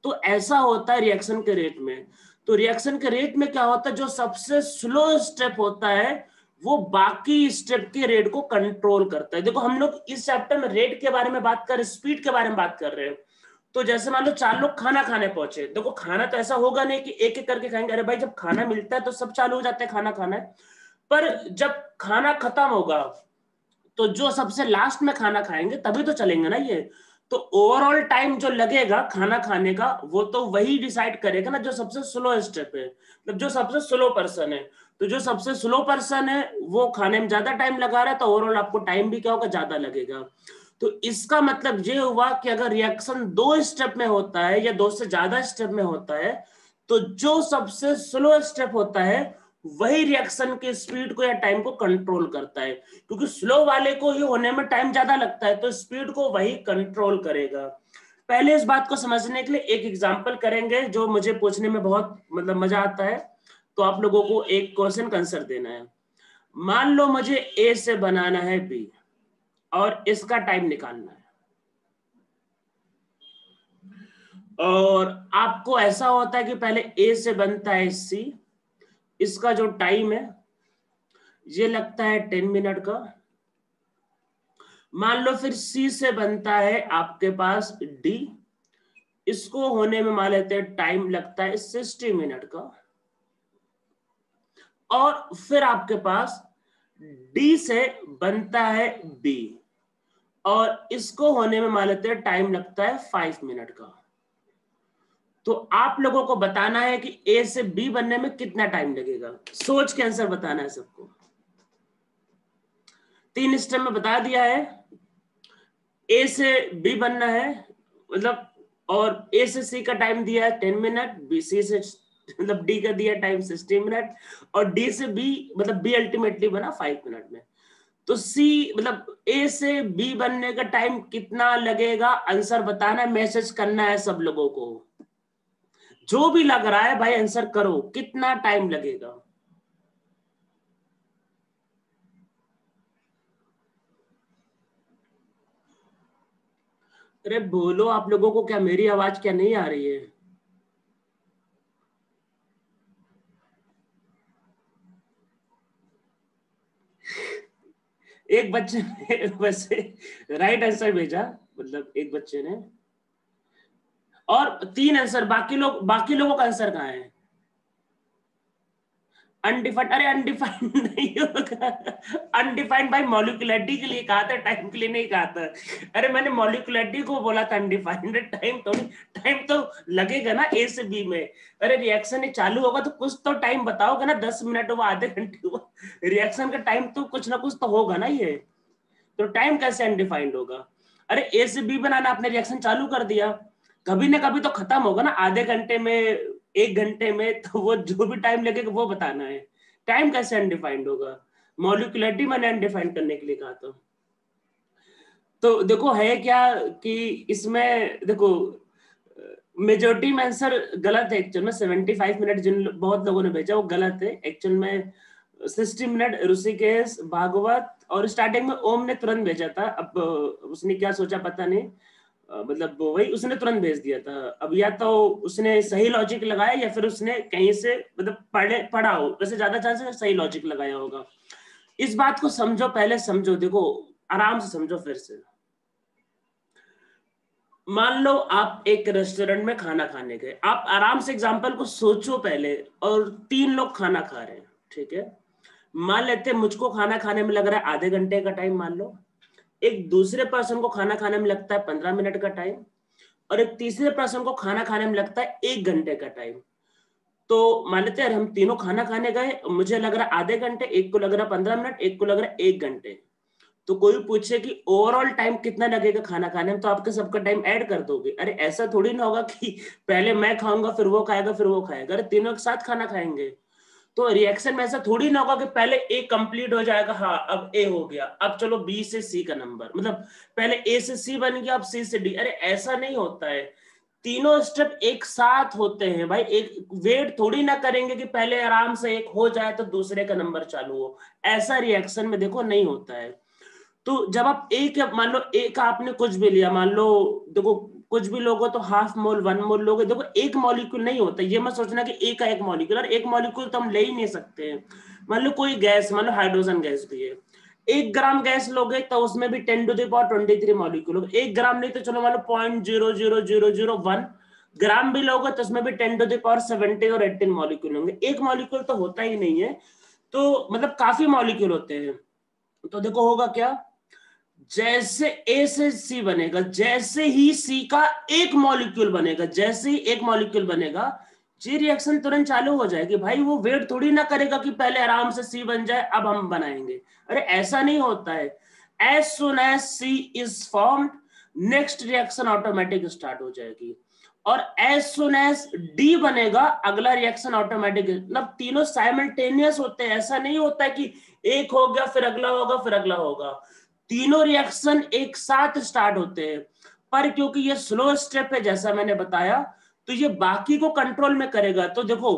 तो ऐसा होता है रिएक्शन के रेट में। तो रिएक्शन के रेट में क्या होता है, जो सबसे स्लो स्टेप होता है वो बाकी स्टेप के रेट को कंट्रोल करता है। देखो हम लोग इस चैप्टर में रेट के बारे में बात कर रहे हैं, स्पीड के बारे में बात कर रहे हैं। तो जैसे मान लो 4 लोग खाना खाने पहुंचे, देखो खाना तो ऐसा होगा नहीं कि एक एक करके खाएंगे। अरे भाई जब खाना मिलता है तो सब चालू हो जाते हैं खाना खाना है। पर जब खाना खत्म होगा तो जो सबसे लास्ट में खाना खाएंगे तभी तो चलेंगे ना ये। तो ओवरऑल टाइम जो लगेगा खाना खाने का वो तो वही डिसाइड करेगा ना जो सबसे स्लो स्टेप है, मतलब जो सबसे स्लो पर्सन है। तो जो सबसे स्लो पर्सन है वो खाने में ज्यादा टाइम लगा रहा है, तो ओवरऑल आपको टाइम भी क्या होगा, ज्यादा लगेगा। तो इसका मतलब ये हुआ कि अगर रिएक्शन 2 स्टेप में होता है या 2 से ज्यादा स्टेप में होता है, तो जो सबसे स्लो स्टेप होता है वही रिएक्शन के स्पीड को या टाइम को कंट्रोल करता है। क्योंकि स्लो वाले को ही होने में टाइम ज्यादा लगता है, तो स्पीड को वही कंट्रोल करेगा। पहले इस बात को समझने के लिए एक एग्जांपल करेंगे जो मुझे पूछने में बहुत मतलब मजा आता है। तो आप लोगों को एक क्वेश्चन का आंसर देना है। मान लो मुझे ए से बनाना है बी और इसका टाइम निकालना है, और आपको ऐसा होता है कि पहले ए से बनता है सी, इसका जो टाइम है ये लगता है 10 मिनट का। मान लो फिर सी से बनता है आपके पास डी, इसको होने में मान लेते हैं टाइम लगता है 60 मिनट का। और फिर आपके पास डी से बनता है बी, और इसको होने में मान लेते हैं टाइम लगता है 5 मिनट का। तो आप लोगों को बताना है कि ए से बी बनने में कितना टाइम लगेगा। सोच के आंसर बताना है सबको। 3 स्टेप में बता दिया है। ए से बी बनना है मतलब, और ए से सी का टाइम दिया है 10 मिनट, बी सी से मतलब डी का दिया टाइम 60 मिनट, और डी से बी मतलब बी अल्टीमेटली बना 5 मिनट में। तो सी मतलब ए से बी बनने का टाइम कितना लगेगा, आंसर बताना है, मैसेज करना है सब लोगों को। जो भी लग रहा है भाई आंसर करो, कितना टाइम लगेगा। अरे बोलो, आप लोगों को क्या मेरी आवाज क्या नहीं आ रही है? एक बच्चे ने वैसे राइट आंसर भेजा, मतलब एक बच्चे ने, और 3 आंसर, बाकी लोगों का आंसर कहाँ है? अनडिफाइंड, अरे अनडिफाइंड नहीं होगा, अनडिफाइंड भाई मॉलिक्युलरिटी के लिए कहा था, टाइम के लिए नहीं कहा था। अरे मैंने मॉलिक्युलरिटी को बोला था अनडिफाइंड, टाइम थोड़ी, टाइम तो लगेगा ना ए से बी में। अरे रिएक्शन चालू होगा तो कुछ तो टाइम बताओगे ना, 10 मिनट हुआ, आधे घंटे हुआ, रिएक्शन का टाइम तो कुछ ना कुछ तो होगा ना ये, तो टाइम कैसे अनडिफाइंड होगा? अरे ए से बी बनाना, आपने रिएक्शन चालू कर दिया, कभी ना कभी तो खत्म होगा ना, आधे घंटे में, 1 घंटे में, तो वो जो भी टाइम लगेगा वो बताना है, टाइम कैसे अनडिफाइंड होगा? मॉलिक्युलरिटी मैंने अनडिफाइंड करने के लिए कहा था। तो देखो है क्या कि इसमें देखो मेजोरिटी में आंसर गलत है एक्चुअल में, 75 मिनट जिन बहुत लोगों ने भेजा वो गलत है एक्चुअल में। 60 मिनट ऋषिकेश, भागवत, और स्टार्टिंग में ओम ने तुरंत भेजा था, अब उसने क्या सोचा पता नहीं, मतलब वही उसने तुरंत भेज दिया था। अब या तो उसने सही लॉजिक लगाया या फिर उसने कहीं से मतलब पढ़ा हो, वैसे ज्यादा चांस है सही लॉजिक लगाया होगा। इस बात को समझो, पहले समझो, देखो आराम से समझो फिर से। मान लो आप एक रेस्टोरेंट में खाना खाने गए, आप आराम से एग्जांपल को सोचो पहले, और 3 लोग खाना खा रहे हैं, ठीक है? मान लेते मुझको खाना खाने में लग रहा है आधे घंटे का टाइम, मान लो एक दूसरे पर्सन को खाना खाने में लगता है 15 मिनट का टाइम, और एक तीसरे पर्सन को खाना खाने में लगता है 1 घंटे का टाइम। तो मान लेते हैं हम तीनों खाना खाने गए, मुझे लग रहा है आधे घंटे, एक को लग रहा है 15 मिनट, एक को लग रहा है 1 घंटे। तो कोई पूछे कि ओवरऑल टाइम कितना लगेगा खाना खाने में, तो आपके सबका टाइम ऐड कर दोगे? अरे ऐसा थोड़ी ना होगा कि पहले मैं खाऊंगा फिर वो खाएगा फिर वो खाएगा, अरे तीनों एक साथ खाना खाएंगे। तो रिएक्शन में ऐसा थोड़ी ना होगा कि पहले ए कंप्लीट हो जाएगा, हाँ अब ए हो गया, अब चलो बी से सी का नंबर, मतलब पहले ए से सी बन गया अब सी से डी, अरे ऐसा नहीं होता है। तीनों स्टेप एक साथ होते हैं भाई, एक वेट थोड़ी ना करेंगे कि पहले आराम से एक हो जाए तो दूसरे का नंबर चालू हो, ऐसा रिएक्शन में देखो नहीं होता है। तो जब आप एक, मान लो एक आपने कुछ भी लिया, मान लो देखो कुछ भी लोगो तो हाफ मोल 1 मोल लोगे, देखो एक मॉलिक्यूल नहीं होता, ये मत सोचना कि एक का एक मॉलिक्यूल, और एक मॉलिक्यूल तो हम ले ही नहीं सकते हैं। मान लो कोई गैस, मान लो हाइड्रोजन गैस भी है, 1 ग्राम गैस लोगे तो उसमें भी 10⁻23 मॉलिक्यूल होगा, 1 ग्राम नहीं तो चलो मान लो 0.00001 ग्राम भी लोगे तो उसमें भी 10⁻70 और 18 मॉलिक्यूल होंगे, एक मॉलिक्यूल तो होता ही नहीं है। तो मतलब काफी मॉलिक्यूल होते हैं। तो देखो होगा क्या, जैसे ए से सी बनेगा, जैसे ही सी का एक मॉलिक्यूल बनेगा, जैसे ही एक मॉलिक्यूल बनेगा, जी रिएक्शन तुरंत चालू हो जाएगी भाई, वो वेट थोड़ी ना करेगा कि पहले आराम से सी बन जाए अब हम बनाएंगे, अरे ऐसा नहीं होता है। As soon as C is formed, next reaction automatic start हो जाएगी, और एज सुन एज डी बनेगा अगला रिएक्शन ऑटोमेटिक, मतलब तीनों साइमल्टेनियस होते हैं, ऐसा नहीं होता है कि एक हो गया फिर अगला होगा फिर अगला होगा, तीनों रिएक्शन एक साथ स्टार्ट होते हैं। पर क्योंकि ये स्लो स्टेप है जैसा मैंने बताया, तो ये बाकी को कंट्रोल में करेगा। तो देखो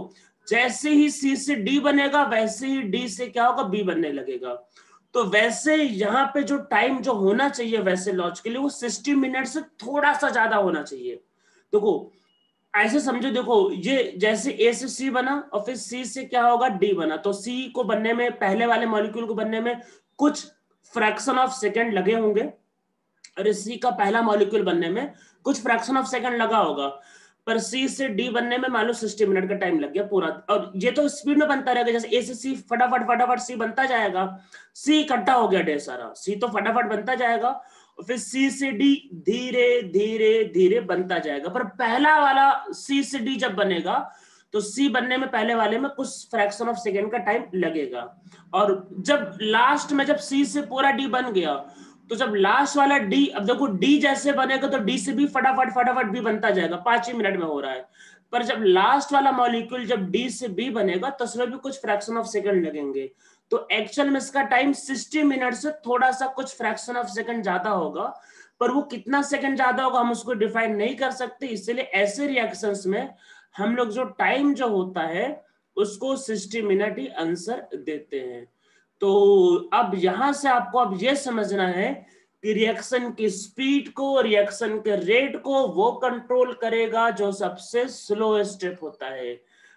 जैसे ही सी से डी बनेगा वैसे ही डी से क्या होगा, बी बनने लगेगा। तो वैसे यहाँ पे जो टाइम जो होना चाहिए वैसे लॉजिकली वो 60 मिनट से थोड़ा सा ज्यादा होना चाहिए। देखो ऐसे समझो, देखो ये जैसे ए से सी बना और फिर सी से क्या होगा, डी बना, तो सी को बनने में, पहले वाले मॉलिक्यूल को बनने में कुछ फ्रैक्शन ऑफ सेकंड लगे होंगे, और सी का पहला मॉलिक्यूल बनने में कुछ फ्रैक्शन ऑफ सेकंड लगा होगा, पर सी से डी बनने में मान लो 60 मिनट का टाइम लग गया पूरा, और ये तो स्पीड में बनता रहेगा, जैसे ए से सी फटाफट फटाफट सी बनता जाएगा, सी इकट्ठा हो गया ढेर सारा, सी तो फटाफट बनता जाएगा, और फिर सी से डी धीरे धीरे धीरे बनता जाएगा, पर पहला वाला सी से डी जब बनेगा तो सी बनने में पहले वाले में कुछ फ्रैक्शन ऑफ सेकेंड का टाइम लगेगा, और जब लास्ट में जब सी से पूरा डी बन गया, तो जब लास्ट वाला डी, अब देखो डी जैसे बनेगा तो डी से भी फटाफट फटाफट भी बनता जाएगा, 5 ही मिनट में हो रहा है, पर जब लास्ट वाला मॉलिक्यूल जब डी से बी बनेगा तो उसमें भी कुछ फ्रैक्शन ऑफ सेकंड लगेंगे, तो एक्चुअल में इसका टाइम 60 मिनट से थोड़ा सा कुछ फ्रैक्शन ऑफ सेकंड ज्यादा होगा, पर वो कितना सेकंड ज्यादा होगा हम उसको डिफाइन नहीं कर सकते, इसलिए ऐसे रिएक्शंस में हम लोग जो टाइम जो होता है उसको 60 मिनट ही आंसर देते हैं। तो अब यहां से आपको अब ये समझना है कि रिएक्शन की स्पीड को, रिएक्शन के रेट को वो कंट्रोल करेगा जो सबसे स्लो स्टेप होता है।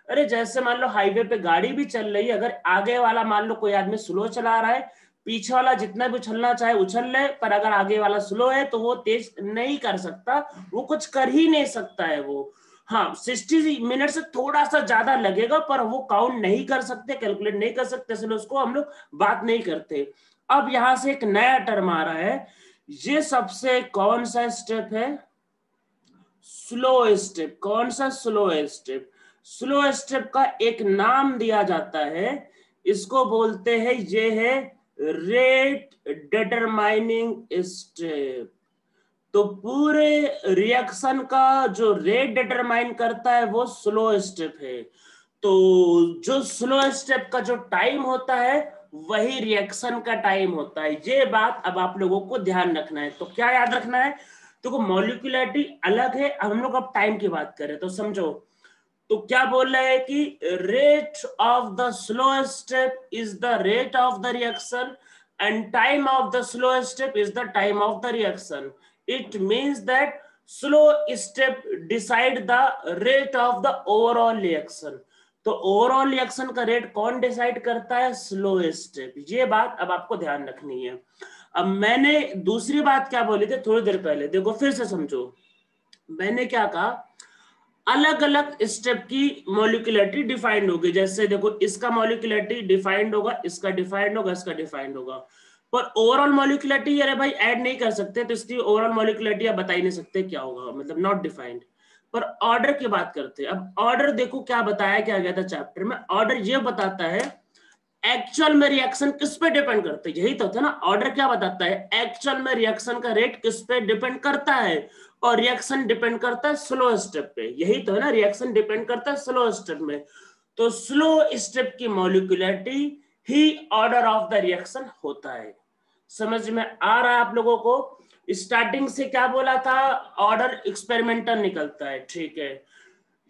अरे जैसे मान लो हाईवे पे गाड़ी भी चल रही है, अगर आगे वाला मान लो कोई आदमी स्लो चला रहा है, पीछे वाला जितना भी उछलना चाहे उछल ले, पर अगर आगे वाला स्लो है तो वो तेज नहीं कर सकता, वो कुछ कर ही नहीं सकता है वो। हाँ 60 मिनट से थोड़ा सा ज्यादा लगेगा, पर वो काउंट नहीं कर सकते, कैलकुलेट नहीं कर सकते, इसलिए उसको हम लोग बात नहीं करते। अब यहां से एक नया टर्म आ रहा है, ये सबसे कौन सा स्टेप है? Slow step. कौन सा स्लो स्टेप? स्लो स्टेप का एक नाम दिया जाता है, इसको बोलते हैं, ये है रेट डिटरमाइनिंग स्टेप। तो पूरे रिएक्शन का जो रेट डिटरमाइन करता है वो स्लो स्टेप है। तो जो स्लो स्टेप का जो टाइम होता है वही रिएक्शन का टाइम होता है। ये बात अब आप लोगों को ध्यान रखना है। तो क्या याद रखना है? तो मॉलिक्यूलरिटी अलग है, हम लोग अब टाइम की बात करें तो समझो। तो क्या बोल रहे हैं कि rate of the slow step is the rate of the reaction and time of the slow step is the time of the reaction. It means that slow step decide the rate of the overall reaction. तो overall reaction का rate कौन decide करता है? Slow step. ये बात अब आपको ध्यान रखनी है। अब मैंने दूसरी बात क्या बोली थी थोड़ी देर पहले, देखो फिर से समझो। मैंने क्या कहा? अलग अलग स्टेप की मॉलिक्यूलरिटी डिफाइंड होगी। जैसे देखो इसका मॉलिक्यूलरिटी डिफाइंड होगा, इसका डिफाइंड होगा, इसका डिफाइंड होगा, पर ओवरऑल मॉलिक्यूलरिटी अरे भाई ऐड नहीं कर सकते, तो इसकी ओवरऑल मॉलिक्यूलरिटी आप बता ही नहीं सकते क्या होगा, मतलब नॉट डिफाइंड। पर ऑर्डर की बात करते हैं। अब ऑर्डर देखो क्या बताया क्या गया था चैप्टर में। ऑर्डर ये बताता है एक्चुअल में रिएक्शन किस पे डिपेंड करता है, यही तो था ना। ऑर्डर क्या बताता है? एक्चुअल में रिएक्शन का रेट किस पे डिपेंड करता है, और रिएक्शन डिपेंड करता है स्लो स्टेप पे, यही तो है ना। रिएक्शन डिपेंड करता है स्लो स्टेप में। तो स्लो स्टेप की molecularity he order of the reaction होता है। समझ में आ रहा है आप लोगों को? स्टार्टिंग से क्या बोला था? ऑर्डर एक्सपेरिमेंटल निकलता है, ठीक है।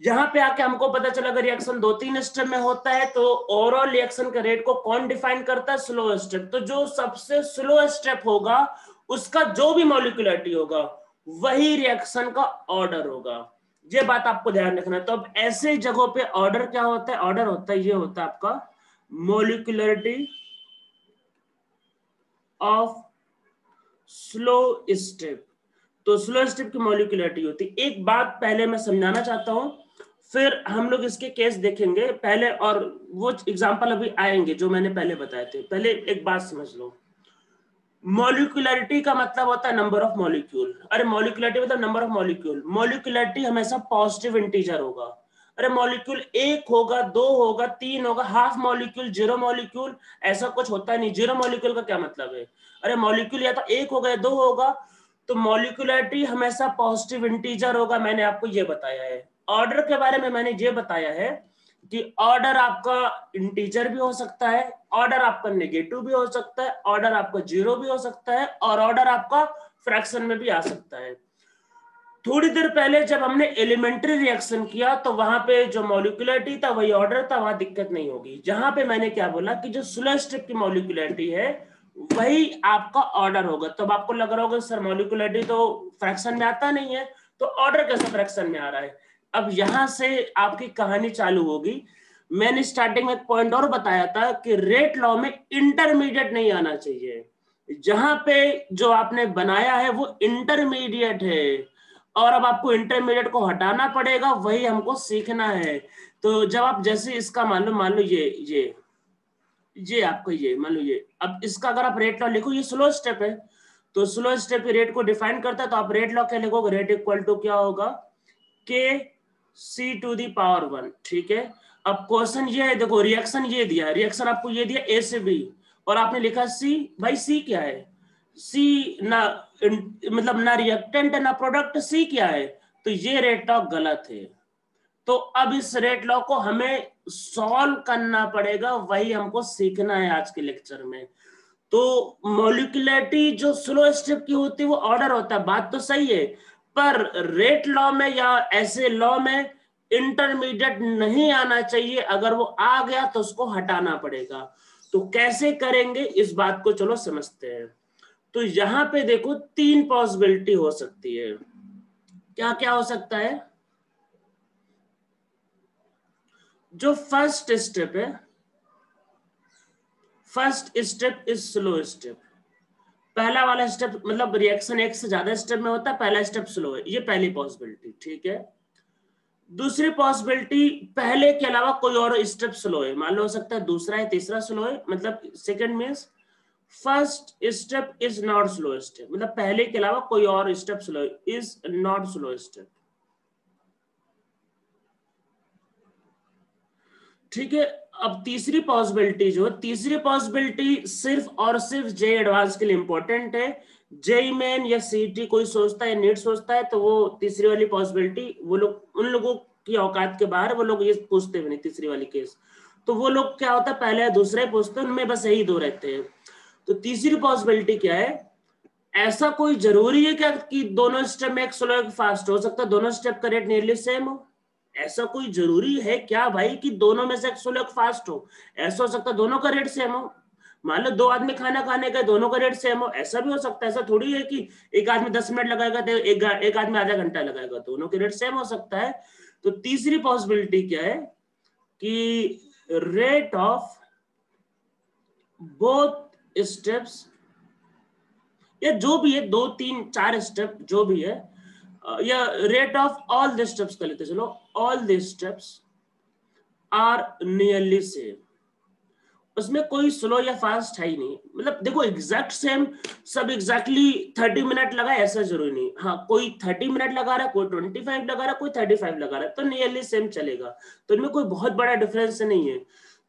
यहाँ पे आके हमको पता चला अगर रिएक्शन 2-3 स्टेप में होता है तो ओवरऑल रिएक्शन के रेट को कौन डिफाइन करता है? Slow step. तो जो सबसे स्लो स्टेप होगा उसका जो भी मॉलिक्यूलरिटी होगा वही रिएक्शन का ऑर्डर होगा। ये बात आपको ध्यान रखना है। तो अब ऐसे जगहों पे ऑर्डर क्या होता है? ऑर्डर होता है, ये होता है आपका मॉलिक्यूलरिटी ऑफ स्लो स्टेप। तो स्लो स्टेप की मॉलिक्यूलरिटी होती है। एक बात पहले मैं समझाना चाहता हूं, फिर हम लोग इसके केस देखेंगे पहले, और वो एग्जांपल अभी आएंगे जो मैंने पहले बताए थे। पहले एक बात समझ लो, मॉलिक्यूलरिटी का मतलब होता है नंबर ऑफ मॉलिक्यूल। अरे मॉलिक्यूलरिटी मतलब नंबर ऑफ मॉलिक्यूल। मॉलिक्यूलरिटी हमेशा पॉजिटिव इंटीजर होगा। अरे मॉलिक्यूल 1 होगा, 2 होगा, 3 होगा, हाफ मॉलिक्यूल, 0 मॉलिक्यूल, ऐसा कुछ होता नहीं। 0 मॉलिक्यूल का क्या मतलब है? अरे मॉलिक्यूल या तो 1 होगा या 2 होगा। तो मॉलिक्यूलरिटी हमेशा पॉजिटिव इंटीजर होगा, मैंने आपको ये बताया है। ऑर्डर के बारे में मैंने ये बताया है कि ऑर्डर आपका इंटीजर भी हो सकता है, ऑर्डर आपका नेगेटिव भी हो सकता है, ऑर्डर आपका 0 भी हो सकता है, और ऑर्डर आपका फ्रैक्शन में भी आ सकता है। थोड़ी देर पहले जब हमने एलिमेंट्री रिएक्शन किया तो वहां पे जो मॉलिक्यूलरिटी था वही ऑर्डर था, वहां दिक्कत नहीं होगी। जहां पे मैंने क्या बोला कि जो स्लो स्टेप की मॉलिक्यूलरिटी है वही आपका ऑर्डर होगा। तो अब आपको लग रहा होगा सर मॉलिक्यूलरिटी तो फ्रैक्शन में आता नहीं है, तो ऑर्डर कैसे फ्रैक्शन में आ रहा है? अब यहां से आपकी कहानी चालू होगी। मैंने स्टार्टिंग में एक पॉइंट और बताया था कि रेट लॉ में इंटरमीडिएट नहीं आना चाहिए। जहां पे जो आपने बनाया है वो इंटरमीडिएट है, और अब आपको इंटरमीडिएट को हटाना पड़ेगा, वही हमको सीखना है। तो जब आप जैसे इसका मान लो ये आपको ये मान लो ये, अब इसका अगर आप रेट लॉ लिखो, ये स्लो स्टेप है, तो स्लो स्टेप के रेट को डिफाइन करता है, तो आप रेट लॉ क्या लिखोगे? रेट इक्वल टू क्या होगा? के सी टू दी पावर 1, ठीक है। अब क्वेश्चन ये है, देखो रिएक्शन ये दिया, रिएक्शन आपको ये दिया ए से बी, और आपने लिखा सी। भाई सी क्या है? सी ना मतलब ना रिएक्टेंट ना प्रोडक्ट, सी क्या है? तो ये रेट लॉ गलत है। तो अब इस रेट लॉ को हमें सॉल्व करना पड़ेगा, वही हमको सीखना है आज के लेक्चर में। तो मॉलिक्यूलरिटी जो स्लो स्टेप की होती है वो ऑर्डर होता है, बात तो सही है, पर रेट लॉ में या ऐसे लॉ में इंटरमीडिएट नहीं आना चाहिए। अगर वो आ गया तो उसको हटाना पड़ेगा। तो कैसे करेंगे इस बात को चलो समझते हैं। तो यहाँ पे देखो 3 पॉसिबिलिटी हो सकती है। क्या क्या हो सकता है? जो फर्स्ट स्टेप है, first step is slow step. पहला वाला स्टेप मतलब रिएक्शन एक से ज्यादा स्टेप में होता है, पहला स्टेप स्लो है, ये पहली पॉसिबिलिटी, ठीक है। दूसरी पॉसिबिलिटी, पहले के अलावा कोई और स्टेप स्लो है, मान लो हो सकता है दूसरा है, तीसरा स्लो है, मतलब second means first step is not slow step, मतलब पहले के अलावा कोई और step slow is not slow step, ठीक है। अब तीसरी पॉसिबिलिटी, जो तीसरी पॉसिबिलिटी सिर्फ और सिर्फ जे एडवांस के लिए इंपॉर्टेंट है। जेई मेन या सीटी कोई सोचता है, नीट सोचता है, तो वो तीसरी वाली पॉसिबिलिटी वो लोग, उन लोगों की औकात के बाहर, वो लोग ये पूछते भी नहीं तीसरी वाली केस। तो वो लोग क्या होता है, पहले या दूसरा ही पूछते हैं, उनमें बस यही दो रहते हैं। तो तीसरी पॉसिबिलिटी क्या है, ऐसा कोई जरूरी है क्या कि दोनों स्टेप में एक स्लो एक फास्ट हो सकता है, दोनों स्टेप का रेट नियरली सेम हो? ऐसा कोई जरूरी है क्या भाई कि दोनों में से एक स्लो एक फास्ट हो? ऐसा हो सकता है दोनों का रेट सेम हो। मान लो दो आदमी खाना खाने का, दोनों का रेट सेम हो, ऐसा भी हो सकता है। ऐसा थोड़ी है कि एक आदमी 10 मिनट लगाएगा तो एक आदमी आधा घंटा लगाएगा, दोनों के रेट सेम हो सकता है। तो तीसरी पॉसिबिलिटी क्या है कि रेट ऑफ बोथ स्टेप्स, या जो भी है 2 3 4 स्टेप जो भी है, या rate of all the steps कर लेते, चलो all the steps are nearly same. उसमें कोई स्लो या फास्ट है ही नहीं, मतलब देखो एग्जैक्ट सेम, सब एग्जैक्टली 30 मिनट लगा ऐसा जरूरी नहीं। हाँ, कोई 30 मिनट लगा रहा है, कोई 25 लगा रहा है, कोई 35 लगा रहा है, तो नियरली सेम चलेगा, तो इनमें कोई बहुत बड़ा डिफरेंस नहीं है।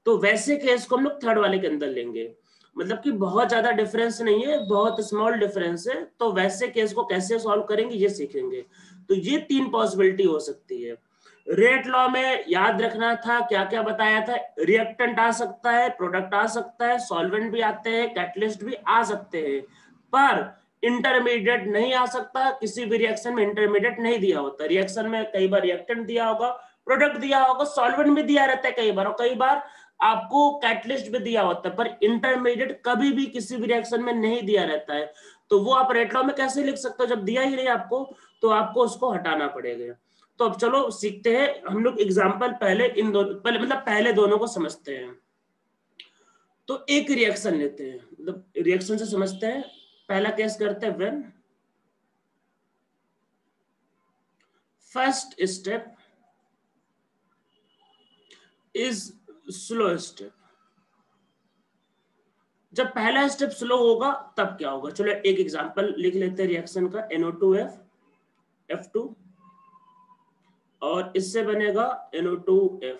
तो वैसे केस को हम लोग थर्ड वाले के अंदर लेंगे, मतलब कि बहुत ज्यादा डिफरेंस नहीं है, बहुत स्मॉल डिफरेंस है, तो वैसे केस को कैसे सॉल्व करेंगे ये सीखेंगे। तो ये 3 पॉसिबिलिटी हो सकती है। रेट लॉ में याद रखना था क्या क्या बताया था, रिएक्टेंट आ सकता है, प्रोडक्ट आ सकता है, सॉल्वेंट भी आते हैं, कैटलिस्ट भी आ सकते हैं, पर इंटरमीडिएट नहीं आ सकता। किसी भी रिएक्शन में इंटरमीडिएट नहीं दिया होता। रिएक्शन में कई बार रिएक्टेंट दिया होगा, प्रोडक्ट दिया होगा, सॉल्वेंट भी दिया रहता है कई बार, और कई बार आपको कैटलिस्ट भी दिया होता है, पर इंटरमीडिएट कभी भी किसी भी रिएक्शन में नहीं दिया रहता है। तो वो आप रेट लॉ में कैसे लिख सकते हो, जब दिया ही नहीं आपको, तो आपको उसको हटाना पड़ेगा। तो अब चलो सीखते हैं हम लोग एग्जांपल, पहले इन दोनों, पहले मतलब पहले दोनों को समझते हैं। तो एक रिएक्शन लेते हैं, मतलब रिएक्शन से समझते हैं। पहला केस करते हैं, when first step is slow step. जब पहला स्टेप स्लो होगा तब क्या होगा, चलो एक एग्जांपल लिख लेते हैं रिएक्शन का। NO2F F2 और इससे बनेगा NO2F।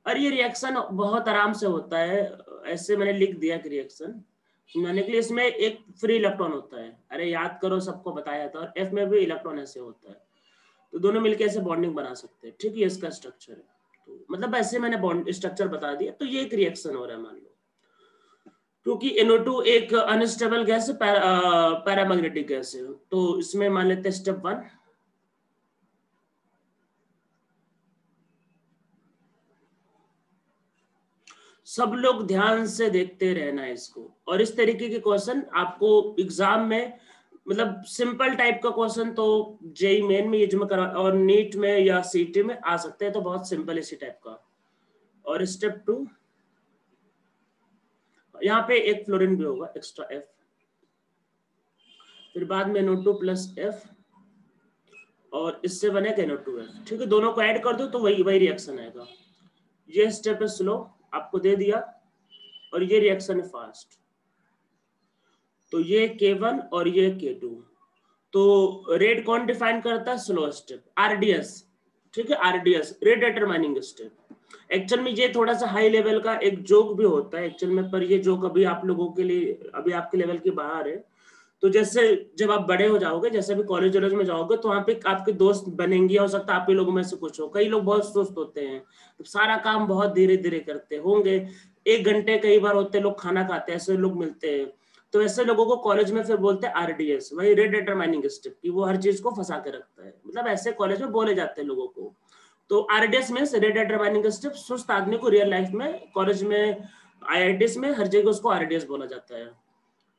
और ये रिएक्शन बहुत आराम से होता है, ऐसे मैंने लिख दिया कि रिएक्शन समझाने के लिए, इसमें एक फ्री इलेक्ट्रॉन होता है, अरे याद करो सबको बताया था, और F में भी इलेक्ट्रॉन ऐसे होता है, तो दोनों मिलकर ऐसे बॉन्डिंग बना सकते हैं, ठीक है। इसका स्ट्रक्चर है, तो मतलब ऐसे मैंने बॉन्ड स्ट्रक्चर बता दिया। तो ये एक रिएक्शन हो रहा है मान लो, क्योंकि NO2 एक अनस्टेबल गैस है, पैरामैग्नेटिक गैस है, तो इसमें मान लेते हैं स्टेप 1। सब लोग ध्यान से देखते रहना है इसको, और इस तरीके के क्वेश्चन आपको एग्जाम में, मतलब सिंपल टाइप का क्वेश्चन तो जेई मेन में ये जो मैं करा, और नीट में या सीटी में आ सकते हैं, तो बहुत सिंपल इसी टाइप का। और स्टेप 2, यहाँ पे एक फ्लोरीन भी होगा एक्स्ट्रा F, फिर बाद में NO2 प्लस F, और इससे बनेगा NO2F, ठीक है। दोनों को ऐड कर दो तो वही वही रिएक्शन आएगा। ये स्टेप है स्लो, आपको दे दिया, और ये रिएक्शन है फास्ट, तो ये K1 और ये K2। तो रेट कौन डिफाइन करता है, स्लो स्टेप, RDS, ठीक है, RDS rate determining step. Actual में ये थोड़ा सा हाई लेवल का एक जोक भी होता है एक्चुअल में, पर ये जोक अभी आप लोगों के लिए, अभी आपके लेवल के बाहर है। तो जैसे जब आप बड़े हो जाओगे, जैसे भी कॉलेज वॉलेज में जाओगे, तो वहाँ पे आपके दोस्त बनेंगे, हो सकता है आप ही लोगों में से कुछ हो। कई लोग बहुत सुस्त होते हैं, तो सारा काम बहुत धीरे धीरे करते होंगे, 1 घंटे कई बार होते लोग खाना खाते हैं, ऐसे लोग मिलते हैं। तो ऐसे लोगों को कॉलेज में फिर बोलते हैं RDS, वही रेट डिटरमाइनिंग स्टेप, की वो हर चीज को फंसा के रखता है, मतलब ऐसे कॉलेज में बोले जाते हैं लोगों को। तो RDS में रेट डिटरमाइनिंग स्टेप, सुस्त आदमी को रियल लाइफ में, कॉलेज में, IITs में, हर जगह उसको RDS बोला जाता है।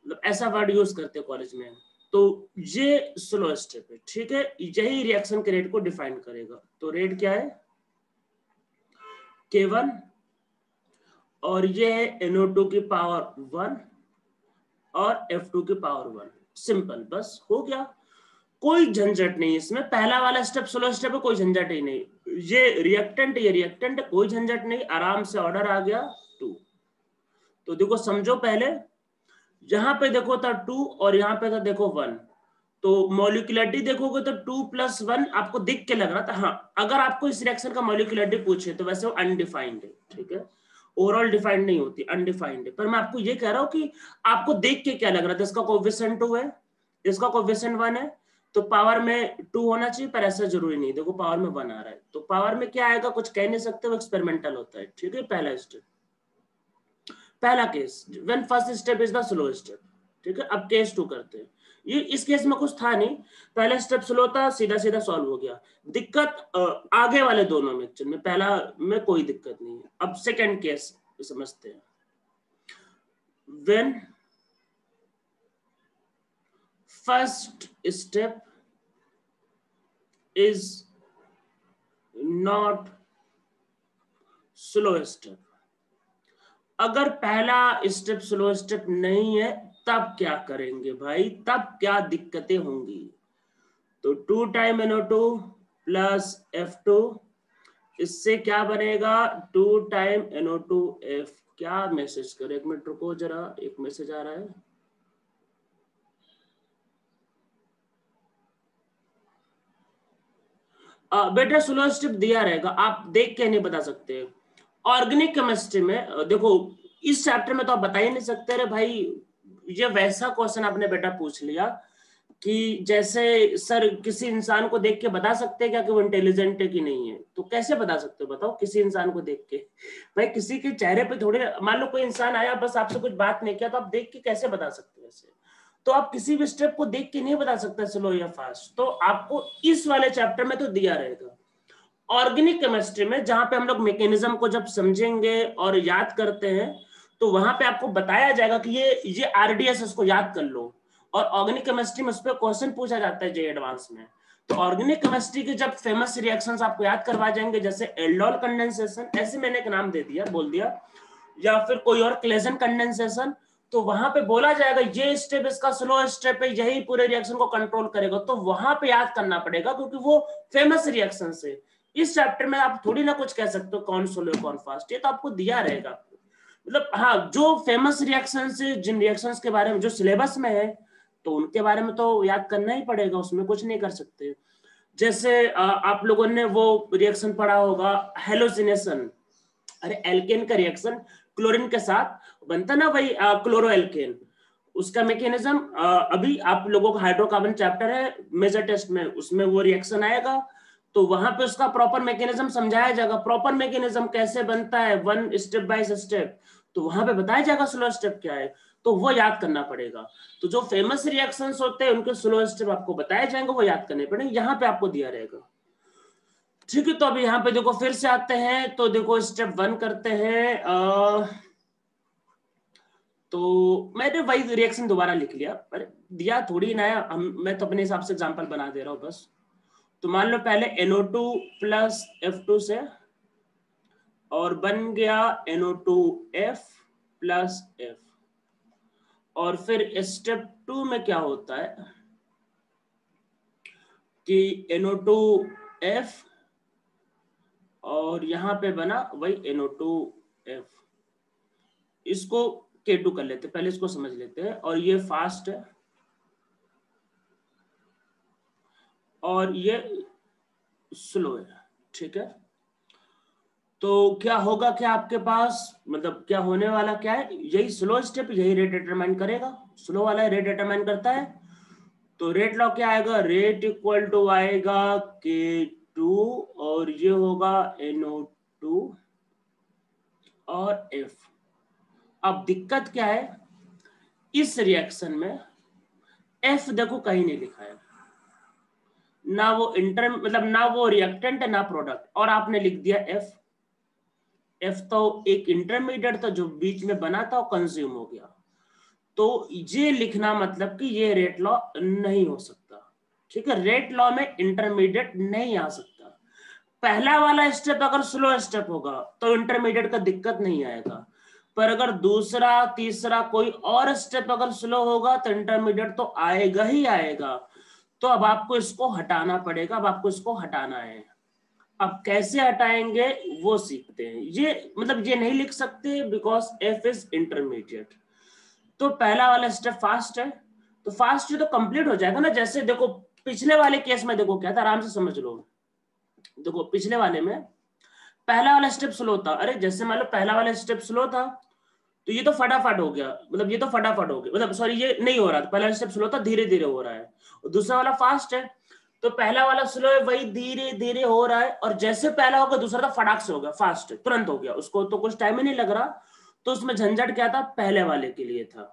मतलब ऐसा वर्ड यूज करते हैं कॉलेज में। तो ये स्लो स्टेप है, ठीक है, यही रिएक्शन के रेट को डिफाइन करेगा। तो रेट क्या है, K1, और ये है NO2 की पावर 1 और F2 की पावर 1। सिंपल, बस हो गया, कोई झंझट नहीं इसमें। पहला वाला स्टेप स्लो स्टेप है, कोई झंझट ही नहीं। ये रिएक्टेंट कोई झंझट नहीं, आराम से ऑर्डर आ गया 2। तो देखो समझो, पहले यहां पे देखो था 2 और यहां पे था देखो 1, तो मॉलिक्यूलरिटी देखोगे तो 2 + 1 आपको दिख के लग रहा था। हाँ, अगर आपको इस रिएक्शन का मॉलिक्यूलरिटी पूछे तो वैसे वो अनडिफाइंड है, ठीक है, ओवरऑल डिफाइंड नहीं होती, अनडिफाइंड है। पर मैं आपको ये कह रहा हूं कि आपको देख के क्या लग रहा था, इसका कोएफिशिएंट 2 है, इसका कोएफिशिएंट 1 है, तो पावर में 2 होना चाहिए, पर ऐसा जरूरी नहीं। देखो पावर में 1 आ रहा है, तो पावर में क्या आएगा कुछ कह नहीं सकते, वो एक्सपेरिमेंटल होता है, ठीक है। पहला स्टेप, पहला case, when first step is the slow step, ठीक है। अब केस 2 करते हैं। ये इस केस में कुछ था नहीं, पहला स्टेप स्लो था, सीधा सीधा सॉल्व हो गया। दिक्कत आगे वाले दोनों में, एक्चुअली में पहला में कोई दिक्कत नहीं है। अब सेकंड केस समझते हैं। When first step is not slow step, अगर पहला स्टेप स्लो स्टेप नहीं है तब क्या करेंगे भाई, तब क्या दिक्कतें होंगी। तो 2 टाइम NO2 प्लस F2, इससे क्या बनेगा 2 टाइम NO2F। क्या मैसेज करें, एक मिनट रुको जरा, एक मैसेज आ रहा है। बेटा स्लो स्टेप दिया रहेगा, आप देख के नहीं बता सकते। ऑर्गेनिक केमिस्ट्री में देखो, इस चैप्टर में तो आप बता ही नहीं सकते। अरे भाई, ये वैसा क्वेश्चन आपने बेटा पूछ लिया कि जैसे सर किसी इंसान को देख के बता सकते हैं क्या कि वो इंटेलिजेंट है कि नहीं है। तो कैसे बता सकते हो, बताओ, किसी इंसान को देख के? भाई किसी के चेहरे पे थोड़े, मान लो कोई इंसान आया बस आपसे कुछ बात नहीं किया, तो आप देख के कैसे बता सकते हो ऐसे? तो आप किसी भी स्टेप को देख के नहीं बता सकते स्लो या फास्ट। तो आपको इस वाले चैप्टर में तो दिया रहेगा। ऑर्गेनिक केमिस्ट्री में जहां पे हम लोग मैकेनिज्म को जब समझेंगे और याद करते हैं, तो वहां पे आपको बताया जाएगा कि ये RDS, इसको याद कर लो। और ऑर्गेनिक केमिस्ट्री में उस पर क्वेश्चन पूछा जाता है जे एडवांस में। तो ऑर्गेनिक केमिस्ट्री के जब फेमस रिएक्शंस आपको याद करवा जाएंगे, जैसे एल्डोल कंडेंसेशन, ऐसे मैंने एक नाम दे दिया, बोल दिया, या फिर कोई और क्लेजन कंडेंसेशन, तो वहां पे बोला जाएगा ये स्टेप इसका स्लो स्टेप है, यही पूरे रिएक्शन को कंट्रोल करेगा। तो वहां पे याद करना पड़ेगा, क्योंकि वो फेमस रिएक्शन है। इस चैप्टर में आप थोड़ी ना कुछ कह सकते हो कौन स्लो कौन फास्ट, ये तो आपको दिया रहेगा। मतलब हाँ, जो फेमस रिएक्शन है, जिन रिएक्शंस के बारे में जो सिलेबस में है, तो उनके बारे में तो याद करना ही पड़ेगा, उसमें कुछ नहीं कर सकते। जैसे आप लोगों ने वो रिएक्शन पढ़ा होगा, हेलोजिनेशन। अरे एल्केन का रिएक्शन क्लोरीन के साथ बनता ना भाई, क्लोरो एल्केन, उसका मैकेनिज्म अभी आप लोगों का हाइड्रोकार्बन चैप्टर है मेजर टेस्ट में, उसमें वो रिएक्शन आएगा। तो वहां पे उसका प्रॉपर मैकेनिज्म समझाया जाएगा, प्रॉपर मैकेनिज्म कैसे बनता है, वन स्टेप बाय स्टेप, तो वहां पे बताया जाएगा स्लो स्टेप क्या है। तो वो याद करना पड़ेगा। तो जो फेमस रिएक्शंस होते हैं उनके स्लो स्टेप आपको बताए जाएंगे, वो याद करने पड़ेंगे, यहाँ पे आपको दिया रहेगा। ठीक है, तो अभी यहाँ पे देखो फिर से आते हैं, तो देखो स्टेप 1 करते हैं। तो मैंने वही रिएक्शन दोबारा लिख लिया, पर दिया थोड़ी ना है, मैं तो अपने हिसाब से एग्जांपल बना दे रहा हूँ बस। तो मान लो पहले NO2 प्लस F2 से, और बन गया NO2F प्लस F। और फिर स्टेप 2 में क्या होता है कि NO2F, और यहां पे बना वही NO2F। इसको K2 कर लेते, पहले इसको समझ लेते हैं। और ये फास्ट है और ये स्लो है, ठीक है। तो क्या होगा, क्या आपके पास, मतलब क्या होने वाला क्या है, यही स्लो स्टेप यही रेट डिटरमाइन करेगा, स्लो वाला रेट डिटरमाइन करता है। तो रेट लॉ क्या आएगा, रेट इक्वल टू आएगा K2, और ये होगा NO2 और F। अब दिक्कत क्या है, इस रिएक्शन में F देखो कहीं नहीं लिखा है, ना वो इंटर, मतलब ना वो रिएक्टेंट है ना प्रोडक्ट, और आपने लिख दिया F। F तो एक इंटरमीडिएट था जो बीच में बना था और कंज्यूम हो गया। तो ये लिखना मतलब कि ये रेट लॉ नहीं हो सकता, ठीक है। रेट लॉ में इंटरमीडिएट नहीं आ सकता। पहला वाला स्टेप अगर स्लो स्टेप होगा तो इंटरमीडिएट का दिक्कत नहीं आएगा, पर अगर दूसरा तीसरा कोई और स्टेप अगर स्लो होगा तो इंटरमीडिएट तो आएगा ही आएगा। तो अब आपको इसको हटाना पड़ेगा, अब आपको इसको हटाना है। अब कैसे हटाएंगे वो सीखते हैं। ये मतलब ये नहीं लिख सकते बिकॉज एफ इज इंटरमीडिएट। तो पहला वाला स्टेप फास्ट है, तो फास्ट है तो कंप्लीट हो जाएगा ना। जैसे देखो पिछले वाले केस में देखो क्या था, आराम से समझ लो। देखो पिछले वाले में पहला वाला स्टेप स्लो था। अरे जैसे मान लो पहला वाला स्टेप स्लो था तो ये तो फटाफट हो गया, मतलब ये तो फटाफट हो गया, मतलब सॉरी ये नहीं हो रहा था। पहला स्टेप स्लो था, धीरे धीरे हो रहा है। और दूसरा वाला फास्ट है, तो पहला वाला स्लो है, वही धीरे धीरे हो रहा है। और जैसे पहला होगा दूसरा तो फटाक से हो गया, फास्ट है, तुरंत हो गया, उसको तो कुछ टाइम ही नहीं लग रहा। तो उसमें झंझट क्या था, पहले वाले के लिए था।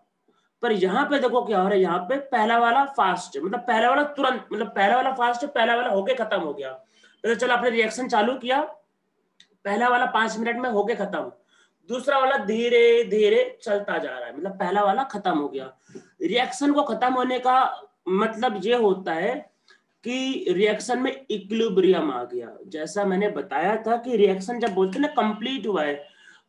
पर यहाँ पे देखो क्या हो रहा है, यहाँ पे पहला वाला फास्ट है, मतलब पहला वाला तुरंत, मतलब पहला वाला फास्ट है, पहला वाला होके खत्म हो गया। तो चलो आपने रिएक्शन चालू किया, पहला वाला 5 मिनट में होके खत्म, दूसरा वाला धीरे धीरे चलता जा रहा है, मतलब पहला वाला खत्म हो गया। रिएक्शन को खत्म होने का मतलब ये होता है कि रिएक्शन में इक्विलिब्रियम आ गया। जैसा मैंने बताया था कि रिएक्शन जब बोलते हैं ना कंप्लीट हुआ है,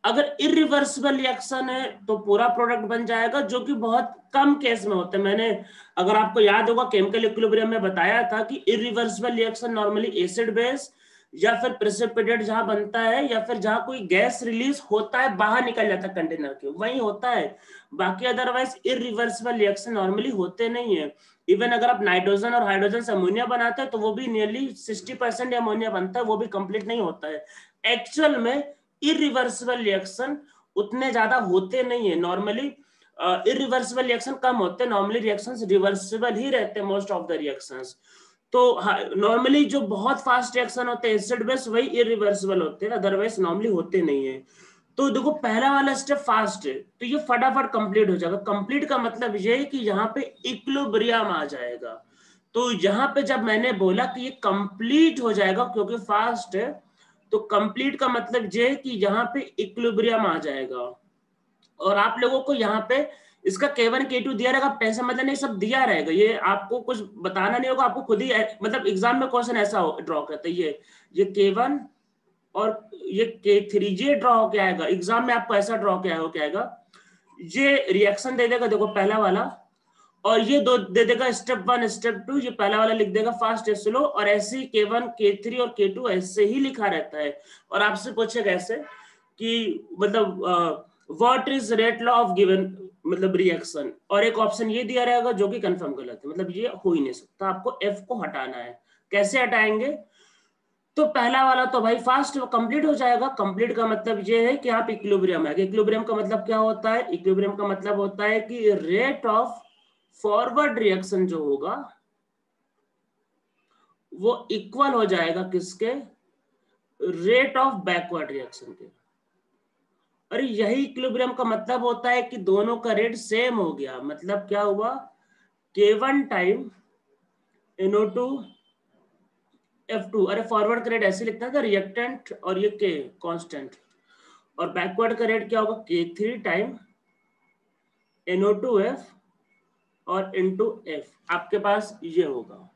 अगर इरिवर्सिबल रिएक्शन है तो पूरा प्रोडक्ट बन जाएगा, जो कि बहुत कम केस में होता है। मैंने अगर आपको याद होगा केमिकल इक्विलिब्रियम में बताया था कि irreversible reaction normally acid base या फिर प्रेसिपिटेट जहां बनता है, या फिर जहां कोई गैस रिलीज होता है बाहर निकल जाता है कंटेनर के, वही होता है। बाकी अदरवाइज इरिवर्सिबल रिएक्शन नॉर्मली होते नहीं है। इवन अगर आप नाइट्रोजन और हाइड्रोजन से अमोनिया बनाते हैं तो वो भी नियरली 60% अमोनिया बनता है, वो भी कंप्लीट नहीं होता है। एक्चुअल में इरिवर्सिबल रिएक्शन उतने ज्यादा होते नहीं है नॉर्मली। इरिवर्सिबल रिएक्शन कम होते हैं, नॉर्मली रिएक्शंस रिवर्सिबल ही रहते हैं मोस्ट ऑफ द रिएक्शंस। तो नॉर्मली जो बहुत फास्ट रिएक्शन होते हैं एसिड बेस वही इरिवर्सिबल होते हैं, अदरवाइज नॉर्मली होते नहीं है। तो देखो पहला वाला स्टेप फास्ट है तो ये फटाफट कंप्लीट हो जाएगा। कंप्लीट का मतलब ये है कि यहाँ पे इक्विलिब्रियम आ जाएगा। तो यहाँ पे जब मैंने बोला कि ये कंप्लीट हो जाएगा क्योंकि फास्ट है, तो कंप्लीट का मतलब ये है कि यहाँ पे इक्विलिब्रियम आ जाएगा। और आप लोगों को यहाँ पे इसका K1 K2 दिया रहेगा, टेंशन मतलब नहीं, सब दिया रहेगा, ये आपको कुछ बताना नहीं होगा, आपको खुद ही मतलब एग्जाम में क्वेश्चन ऐसा ड्रॉ करते हैं। ये K1 और ये K3 ये ड्रॉ होके आएगा एग्जाम में, आपको ऐसा ड्रॉ किया होके आएगा। ये रिएक्शन दे देगा देखो पहला वाला, और ये दो दे देगा स्टेप 1 स्टेप 2, ये पहला वाला लिख देगा फास्ट या स्लो, और ऐसे ही K1 K3 और K2 ऐसे ही लिखा रहता है। और आपसे पूछेगा ऐसे कि मतलब what is rate law of given मतलब रिएक्शन, और एक ऑप्शन ये दिया रहेगा जो कि कंफर्म गलत है, मतलब ये हो ही नहीं सकता। आपको एफ को हटाना है। कैसे हटाएंगे, तो पहला वाला तो भाई फास्ट कंप्लीट हो जाएगा। कंप्लीट का मतलब ये है कि आप इक्विलिब्रियम है। इक्विलिब्रियम का मतलब क्या होता है, इक्विलिब्रियम का मतलब होता है कि रेट ऑफ फॉरवर्ड रिएक्शन जो होगा वो इक्वल हो जाएगा किसके, रेट ऑफ बैकवर्ड रिएक्शन के। और यही इक्विलिब्रियम का मतलब होता है कि दोनों का रेट सेम हो गया। मतलब क्या हुआ, K1 टाइम NO2 F2, अरे फॉरवर्ड का रेट ऐसे लिखता था रिएक्टेंट और ये K कांस्टेंट, और बैकवर्ड का रेट क्या होगा K3 टाइम NO2F और इनटू F, आपके पास ये होगा।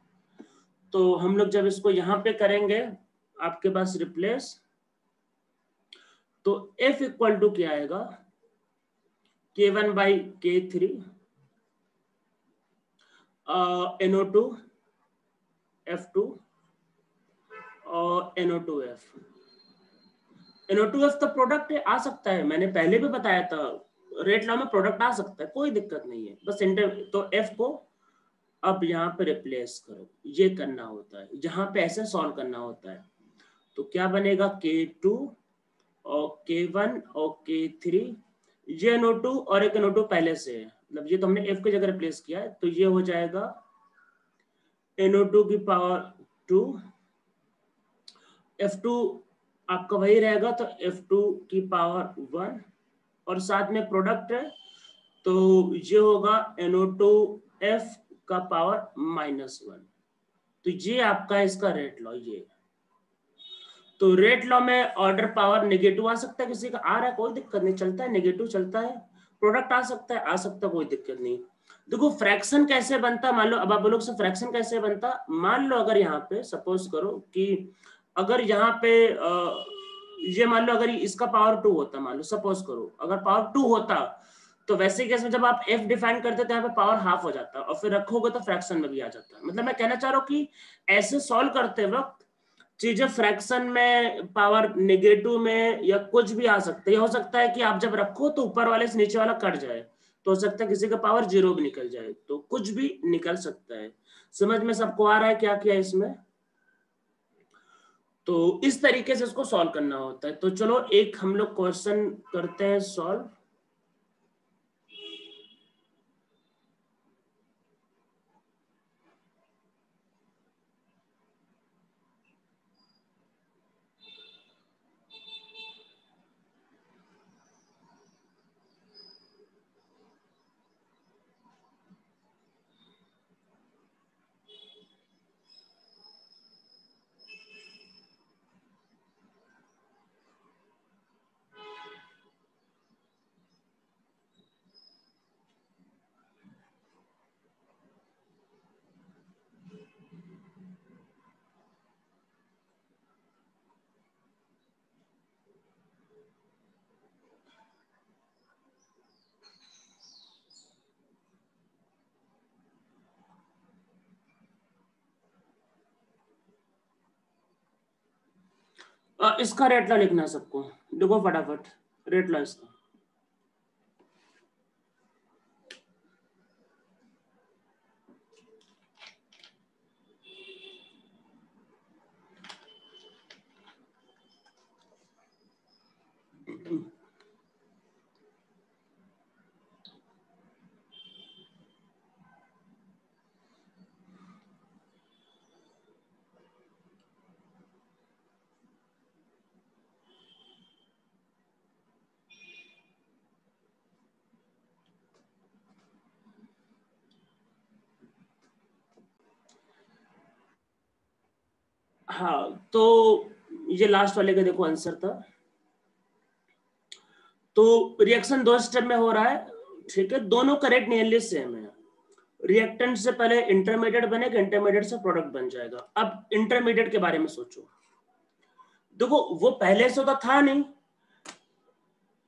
तो हम लोग जब इसको यहां पे करेंगे आपके पास रिप्लेस, तो F इक्वल टू क्या आएगा, K1 by K3 NO2 F2 और NO2F। NO2F तो प्रोडक्ट आ सकता है, मैंने पहले भी बताया था रेट लॉ में प्रोडक्ट आ सकता है, कोई दिक्कत नहीं है। बस तो F को अब यहाँ पे रिप्लेस करो, ये करना होता है, जहां पे ऐसे सॉल्व करना होता है। तो क्या बनेगा K2 और K1 और K3, ये NO2 और एक NO2 पहले से है, मतलब ये तो हमने F की जगह रिप्लेस किया है, तो ये हो जाएगा NO2 की पावर 2, F2 आपका वही रहेगा तो F2 की पावर 1, और साथ में प्रोडक्ट है तो ये होगा NO2F का पावर -1। तो ये आपका इसका रेट लॉ। ये तो रेट लॉ में ऑर्डर पावर नेगेटिव आ सकता है, किसी का आ रहा है कोई दिक्कत नहीं, चलता है, नेगेटिव चलता है। प्रोडक्ट आ सकता है, कोई दिक्कत नहीं। देखो फ्रैक्शन कैसे बनता, मान लो अब आप बोलोगे फ्रैक्शन कैसे बनता, मान लो अगर यहाँ पे सपोज करो कि अगर यहाँ पे ये मान लो अगर इसका पावर 2 होता, मान लो सपोज करो अगर पावर 2 होता, तो वैसे केस में जब आप f डिफाइन करते तो यहाँ पे पावर हाफ हो जाता और फिर रखोगे तो फ्रैक्शन में भी आ जाता। मतलब मैं कहना चाह रहा हूँ कि ऐसे सॉल्व करते वक्त चीजें फ्रैक्शन में, पावर नेगेटिव में या कुछ भी आ सकता है। हो सकता है कि आप जब रखो तो ऊपर वाले से नीचे वाला कट जाए, तो हो सकता है किसी का पावर 0 भी निकल जाए, तो कुछ भी निकल सकता है। समझ में सबको आ रहा है क्या किया इसमें? तो इस तरीके से इसको सॉल्व करना होता है। तो चलो एक हम लोग क्वेश्चन करते हैं सॉल्व। इसका रेट ला लिखना है सबको, देखो फटाफट रेट ला इसका। हाँ तो ये लास्ट वाले का देखो आंसर था। तो रिएक्शन 2 स्टेप में हो रहा है, ठीक है, दोनों का रेट नियरली सेम है। रिएक्टेंट से पहले इंटरमीडिएट बनेगा, इंटरमीडिएट से प्रोडक्ट बन जाएगा। अब इंटरमीडिएट के बारे में सोचो, देखो वो पहले से तो था नहीं,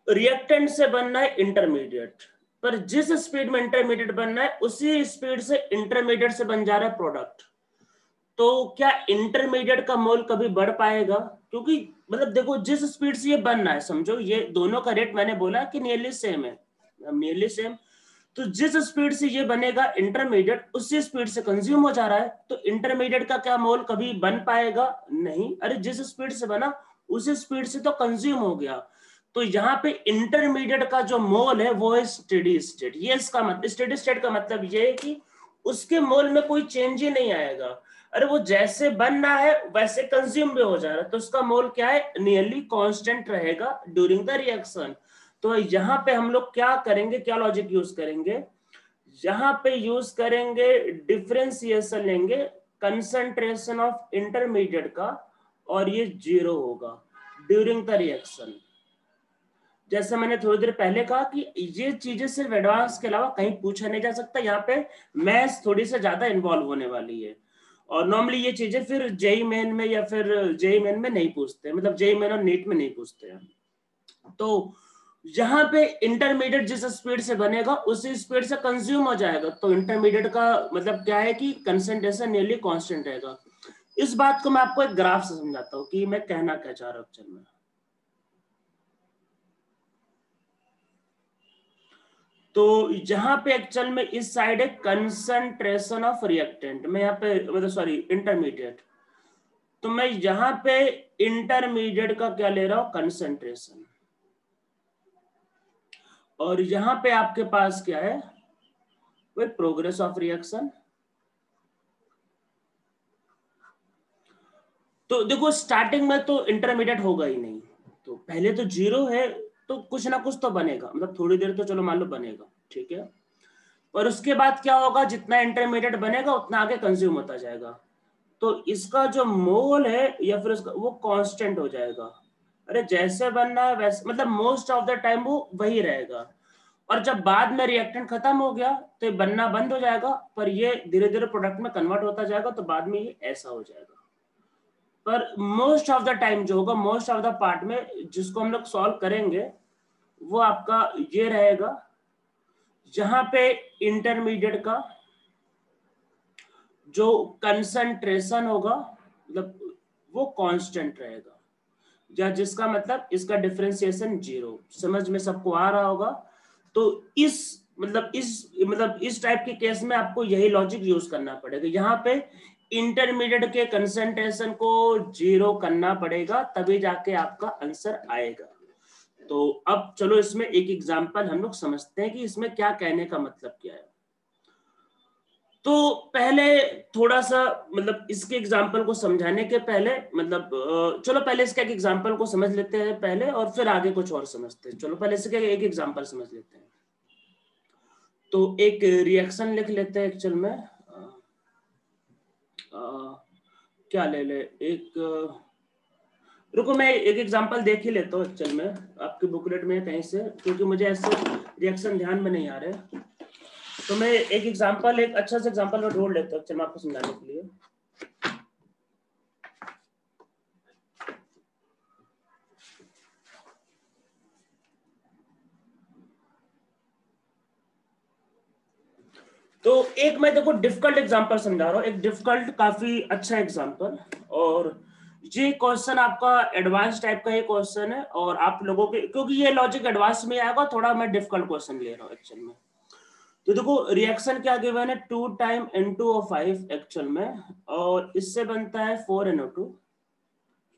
रिएक्टेंट से बनना है इंटरमीडिएट, पर जिस स्पीड में इंटरमीडिएट बनना है उसी स्पीड से इंटरमीडिएट से बन जा रहा है प्रोडक्ट। तो क्या इंटरमीडिएट का मोल कभी बढ़ पाएगा? क्योंकि मतलब देखो जिस स्पीड से ये बन रहा है, समझो ये दोनों का रेट मैंने बोला कि नियरली सेम है, नियरली सेम, तो जिस स्पीड से ये बनेगा इंटरमीडिएट उसी स्पीड से कंज्यूम हो जा रहा है, तो इंटरमीडिएट का क्या मोल कभी बन पाएगा? नहीं। अरे जिस स्पीड से बना उसी स्पीड से तो कंज्यूम हो गया। तो यहाँ पे इंटरमीडिएट का जो मोल है वो है स्टेडी स्टेट। ये इसका मतलब, स्टेडी स्टेट का मतलब ये है कि उसके मोल में कोई चेंज ही नहीं आएगा। अरे वो जैसे बन रहा है वैसे कंज्यूम भी हो जा रहा है, तो उसका मोल क्या है? नियरली कांस्टेंट रहेगा ड्यूरिंग द रिएक्शन। तो यहाँ पे हम लोग क्या करेंगे, क्या लॉजिक यूज करेंगे? यहाँ पे यूज करेंगे डिफरेंशिएशन लेंगे कंसंट्रेशन ऑफ इंटरमीडिएट का, और ये 0 होगा ड्यूरिंग द रिएक्शन। जैसे मैंने थोड़ी देर पहले कहा कि ये चीजें सिर्फ एडवांस के अलावा कहीं पूछा नहीं जा सकता, यहाँ पे मैथ्स थोड़ी सी ज्यादा इन्वॉल्व होने वाली है। और नॉर्मली ये चीजें फिर जेई मेन में या फिर जेई मेन में नहीं पूछते, मतलब जेई मेन और नीट में नहीं पूछते हैं। तो यहाँ पे इंटरमीडिएट जिस स्पीड से बनेगा उसी स्पीड से कंज्यूम हो जाएगा, तो इंटरमीडिएट का मतलब क्या है कि कंसंट्रेशन नियरली कांस्टेंट रहेगा। इस बात को मैं आपको एक ग्राफ से समझाता हूँ कि मैं कहना क्या चाह रहा हूँ। चल में तो यहाँ पे एक्चुअल में इस साइड है कंसंट्रेशन ऑफ रिएक्टेंट, मैं यहाँ पे मतलब सॉरी इंटरमीडिएट, तो मैं यहाँ पे इंटरमीडिएट का क्या ले रहा हूं? कंसंट्रेशन। और यहाँ पे आपके पास क्या है? वही प्रोग्रेस ऑफ रिएक्शन। तो देखो स्टार्टिंग में तो इंटरमीडिएट होगा ही नहीं, तो पहले तो 0 है, तो कुछ ना कुछ तो बनेगा, मतलब थोड़ी देर तो चलो मान लो बनेगा, ठीक है। और उसके बाद क्या होगा? जितना इंटरमीडिएट बनेगा उतना आगे कंज्यूम होता जाएगा, तो इसका जो मोल है या फिर उसका वो कांस्टेंट हो जाएगा। अरे जैसे बनना है वैसे, मतलब मोस्ट ऑफ द टाइम वो वही रहेगा। और जब बाद में रिएक्टेंट खत्म हो गया तो ये बनना बंद हो जाएगा, पर ये धीरे धीरे प्रोडक्ट में कन्वर्ट होता जाएगा, तो बाद में ये ऐसा हो जाएगा। पर मोस्ट ऑफ द टाइम जो होगा, मोस्ट ऑफ द पार्ट में जिसको हम लोग सॉल्व करेंगे वो आपका ये रहेगा, जहां पे इंटरमीडिएट का जो कंसंट्रेशन होगा मतलब वो कांस्टेंट रहेगा, या जिसका मतलब इसका डिफरेंशिएशन 0। समझ में सबको आ रहा होगा? तो इस टाइप के केस में आपको यही लॉजिक यूज करना पड़ेगा, यहाँ पे इंटरमीडिएट के कंसंट्रेशन को 0 करना पड़ेगा, तभी जाके आपका आंसर आएगा। तो अब चलो इसमें एक एग्जांपल हम लोग समझते हैं कि इसमें क्या कहने का मतलब क्या है। तो पहले थोड़ा सा मतलब इसके एग्जाम्पल को समझाने के पहले चलो पहले इसका एक एग्जाम्पल को समझ लेते हैं पहले, और फिर आगे कुछ और समझते हैं। चलो पहले इसका एक एग्जाम्पल समझ लेते हैं। तो एक रिएक्शन लिख लेते हैं एक्चुअल में, क्या ले रुको मैं एक एग्जाम्पल देख ही लेता हूँ एक्चुअल में आपकी बुकलेट में कहीं से, क्योंकि मुझे ऐसे रिएक्शन ध्यान में नहीं आ रहे। तो मैं एक एग्जांपल, एक अच्छा सा एग्जांपल मैं ढूंढ लेता हूँ चलो आपको समझाने के लिए। तो एक मैं देखो डिफिकल्ट एग्जांपल समझा रहा हूँ, एक डिफिकल्ट काफी अच्छा एग्जांपल, और ये क्वेश्चन आपका एडवांस टाइप का ये क्वेश्चन है, और आप लोगों के क्योंकि ये लॉजिक एडवांस में आएगा, थोड़ा मैं डिफिकल्ट क्वेश्चन ले रहा हूँ एक्चुअल में। तो देखो रिएक्शन क्या गिवन है, 2 टाइम N2O5 एक्चुअल में, और इससे बनता है 4NO2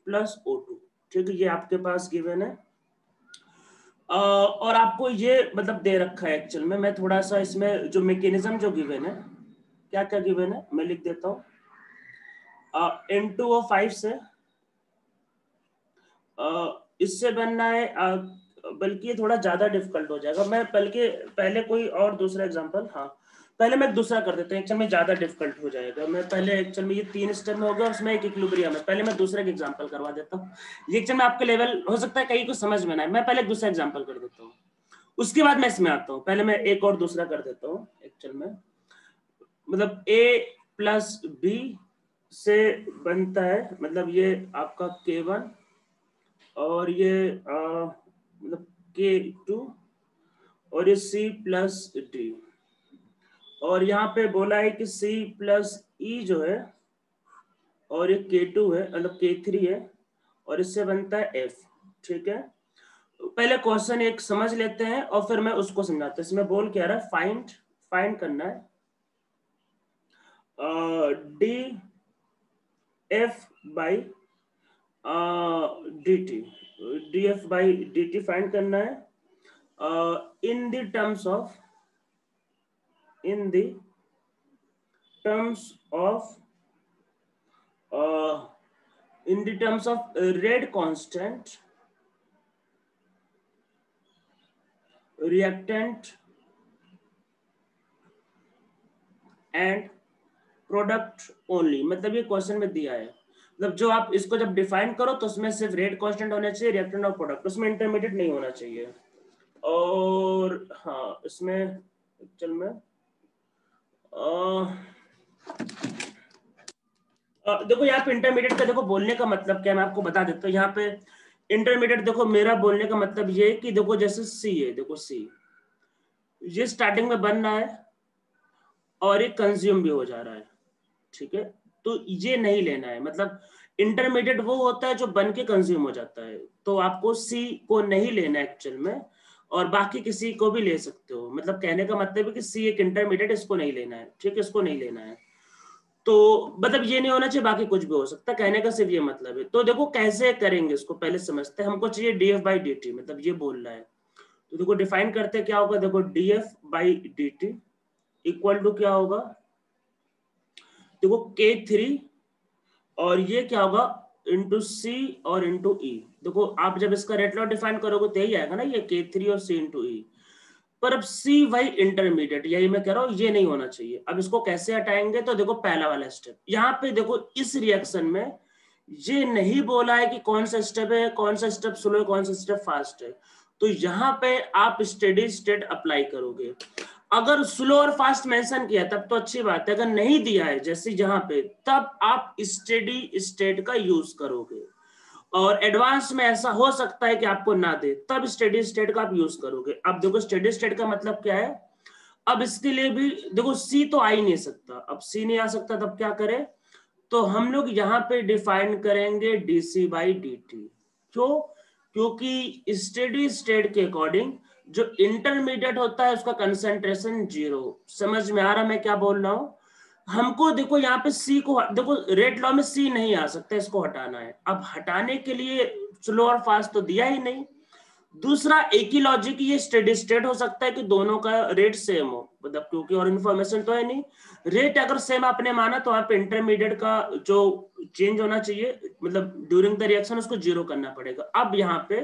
प्लस O2। ठीक है, ये आपके पास गिवन है, और आपको ये मतलब दे रखा है एक्चुअल में। मैं थोड़ा सा इसमें जो मैकेनिज्म जो गिवन है, क्या क्या गिवन है मैं लिख देता हूँ। N2O5 से इससे बनना है, बल्कि ये थोड़ा ज्यादा डिफिकल्ट हो जाएगा। मैं बल्कि पहले कोई और दूसरा एग्जांपल, हाँ पहले मैं दूसरा कर देता हूँ, एक्चुअल में ज्यादा डिफिकल्ट हो जाएगा। मैं पहले एक्चुअल में ये 3 स्टेप में हो गया, उसमें एक इक्विलिब्रियम है, पहले मैं दूसरा एग्जांपल करवा देता हूँ। ये एक्चुअल में आपके लेवल हो सकता है कहीं को समझ में ना आए, मैं पहले दूसरा एग्जांपल कर देता हूँ, उसके बाद मैं इसमें आता हूँ। पहले मैं एक और दूसरा कर देता हूँ एक्चुअल में, मतलब A प्लस B से बनता है, मतलब ये आपका K1, और ये मतलब K2, और ये C प्लस D, और यहाँ पे बोला है कि C प्लस E जो है, और ये K2 है मतलब K3 है, और इससे बनता है F। ठीक है, पहले क्वेश्चन एक समझ लेते हैं और फिर मैं उसको समझाता हूँ। इसमें बोल क्या रहा है, फाइंड करना है D F by D F by D T find करना है in the terms of rate constant, reactant and product only. मतलब ये क्वेश्चन में दिया है, मतलब जो आप इसको जब डिफाइन करो तो उसमें सिर्फ रेट कांस्टेंट होना चाहिए, रिएक्टेंट और प्रोडक्ट, उसमें इंटरमीडिएट नहीं होना चाहिए। और हाँ इसमें चल में देखो यहाँ पे इंटरमीडिएट का देखो बोलने का मतलब क्या है, मैं आपको बता देता हूँ। यहाँ पे इंटरमीडिएट देखो मेरा बोलने का मतलब ये है कि देखो जैसे सी है, देखो सी ये स्टार्टिंग में बन रहा है और ये कंज्यूम भी हो जा रहा है। ठीक है, तो ये नहीं लेना है, मतलब इंटरमीडिएट वो होता है जो बन के कंज्यूम हो जाता है, तो आपको सी को नहीं लेना एक्चुअल में, और बाकी किसी को भी ले सकते हो। मतलब कहने का मतलब है कि सी एक इंटरमीडिएट, इसको नहीं लेना है। ठीक है, इसको नहीं लेना है, तो मतलब ये नहीं होना चाहिए, बाकी कुछ भी हो सकता है, कहने का सिर्फ ये मतलब है। तो देखो कैसे करेंगे इसको पहले समझते हैं। हमको चाहिए D F by D T, मतलब ये बोल रहा है, तो देखो डिफाइन करते हैं क्या होगा। देखो D F by D T equal to क्या होगा, देखो K3, और ये क्या होगा इंटू सी और इंटू ई। देखो आप जब इसका रेट लॉ डिफाइन करोगे तो यही आएगा ना, ये K3 और C इंटू ई। पर अब सी वही इंटरमीडिएट, यही मैं कह रहा हूँ, ये नहीं होना चाहिए। अब इसको कैसे हटाएंगे, तो देखो पहला वाला स्टेप, यहाँ पे देखो इस रिएक्शन में ये नहीं बोला है कि कौन सा स्टेप है, कौन सा स्टेप स्लो है, कौन सा स्टेप फास्ट है। तो यहाँ पे आप स्टेडी स्टेट अप्लाई करोगे। अगर स्लो और फास्ट मेंशन किया तब तो अच्छी बात है, अगर नहीं दिया है जैसे यहाँ पे, तब आप स्टेडी स्टेट का यूज करोगे। और एडवांस में ऐसा हो सकता है कि आपको ना दे, तब स्टेडी स्टेट का आप यूज करोगे। अब देखो स्टेडी स्टेट का मतलब क्या है। अब इसके लिए भी देखो सी तो आ ही नहीं सकता, अब सी नहीं आ सकता तब क्या करें, तो हम लोग यहाँ पे डिफाइन करेंगे डीसी बाई डी टी। क्यों? क्योंकि स्टेडी स्टेट के अकॉर्डिंग जो इंटरमीडिएट होता है उसका कंसंट्रेशन 0। समझ में आ रहा मैं क्या बोल रहा हूं? हमको देखो यहाँ पे सी को देखो, रेट लॉ में सी नहीं आ सकता, इसको हटाना है। अब हटाने के लिए स्लो और फास्ट तो दिया ही नहीं। दूसरा एक ही लॉजिक, ये स्टेडी स्टेट हो सकता है कि दोनों का रेट सेम हो, मतलब क्योंकि और इन्फॉर्मेशन तो है नहीं। रेट अगर सेम आपने माना तो वहां पे इंटरमीडिएट का जो चेंज होना चाहिए, मतलब ड्यूरिंग द रिएक्शन, उसको 0 करना पड़ेगा। अब यहाँ पे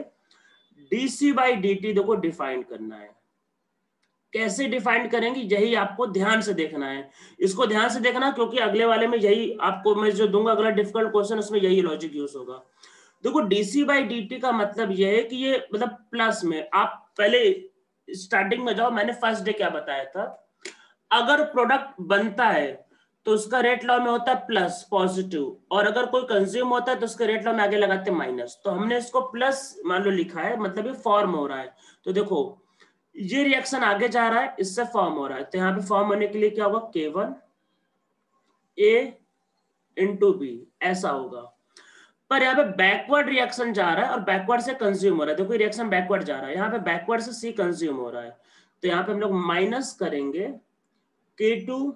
डीसी बाई डी टी देखो डिफाइन करना है। कैसे डिफाइन करेंगे यही आपको ध्यान से देखना है, इसको ध्यान से देखना, क्योंकि अगले वाले में यही आपको मैं जो दूंगा अगला डिफिकल्ट क्वेश्चन, उसमें यही लॉजिक यूज होगा। देखो डीसी बाई डी का मतलब यह है कि ये मतलब प्लस में, आप पहले स्टार्टिंग में जाओ, मैंने फर्स्ट डे क्या बताया था, अगर प्रोडक्ट बनता है तो उसका रेट लॉ में होता है प्लस पॉजिटिव, और अगर कोई कंज्यूम होता है तो उसके रेट लॉ में आगे लगाते हैं माइनस। तो हमने इसको प्लस मान लो लिखा है, मतलब ये फॉर्म हो रहा है। तो देखो ये रिएक्शन आगे जा रहा है, इससे फॉर्म हो रहा है, तो यहाँ पे फॉर्म होने के लिए क्या होगा, K1 A इंटू बी, ऐसा होगा। पर यहाँ पे बैकवर्ड रिएक्शन जा रहा है और बैकवर्ड से कंज्यूम हो रहा है। देखो रिएक्शन बैकवर्ड जा रहा है, यहाँ पे बैकवर्ड से सी कंज्यूम हो रहा है, तो यहाँ पे हम लोग माइनस करेंगे K2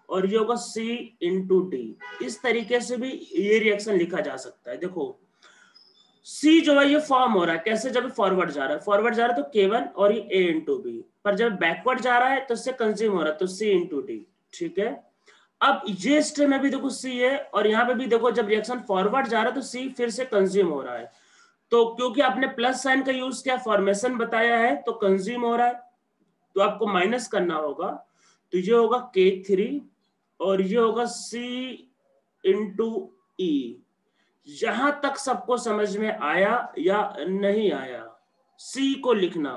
और ये होगा C इंटू डी। इस तरीके से भी ये रिएक्शन लिखा जा सकता है। देखो C जो है ये फॉर्म हो रहा है कैसे, जब फॉरवर्ड जा रहा है, फॉरवर्ड जा रहा है तो K1 और ये A इंटू बी, पर जब बैकवर्ड जा रहा है तो इससे कंज्यूम हो रहा है तो C इंटू डी। ठीक है, अब ये स्टेप में भी देखो C है, और यहाँ पे भी देखो जब रिएक्शन फॉरवर्ड जा रहा है तो C फिर से कंज्यूम हो रहा है। तो क्योंकि आपने प्लस साइन का यूज किया, फॉर्मेशन बताया है, तो कंज्यूम हो रहा है, तो आपको माइनस करना होगा। तो ये होगा K3 और ये होगा C इंटू ई। यहां तक सबको समझ में आया या नहीं आया? सी को लिखना,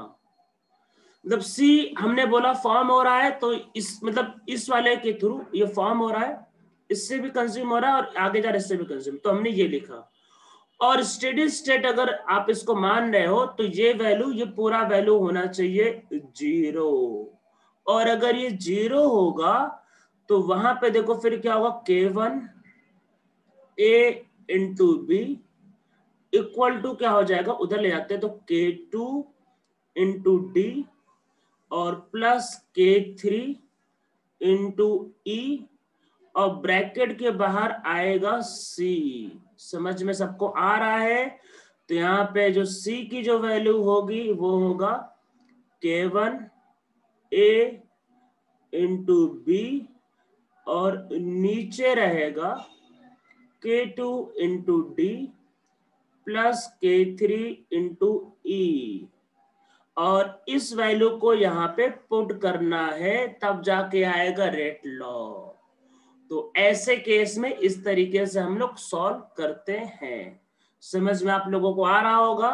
मतलब सी हमने बोला फॉर्म हो रहा है, तो इस मतलब इस वाले के थ्रू ये फॉर्म हो रहा है, इससे भी कंज्यूम हो रहा है और आगे जा रहा है इससे भी कंज्यूम, तो हमने ये लिखा। और स्टेडी स्टेट अगर आप इसको मान रहे हो तो ये वैल्यू, ये पूरा वैल्यू होना चाहिए 0, और अगर ये 0 होगा तो वहां पे देखो फिर क्या होगा, K1 A into B equal to क्या हो जाएगा, उधर ले जाते हैं तो K2 इंटू डी और प्लस K3 इंटू ई, और ब्रैकेट के बाहर आएगा C। समझ में सबको आ रहा है? तो यहाँ पे जो C की जो वैल्यू होगी वो होगा K1 A इंटू बी, और नीचे रहेगा K2 into D plus K3 into E, और इस वैल्यू को यहाँ पे पुट करना है, तब जाके आएगा रेट लॉ। तो ऐसे केस में इस तरीके से हम लोग सॉल्व करते हैं। समझ में आप लोगों को आ रहा होगा?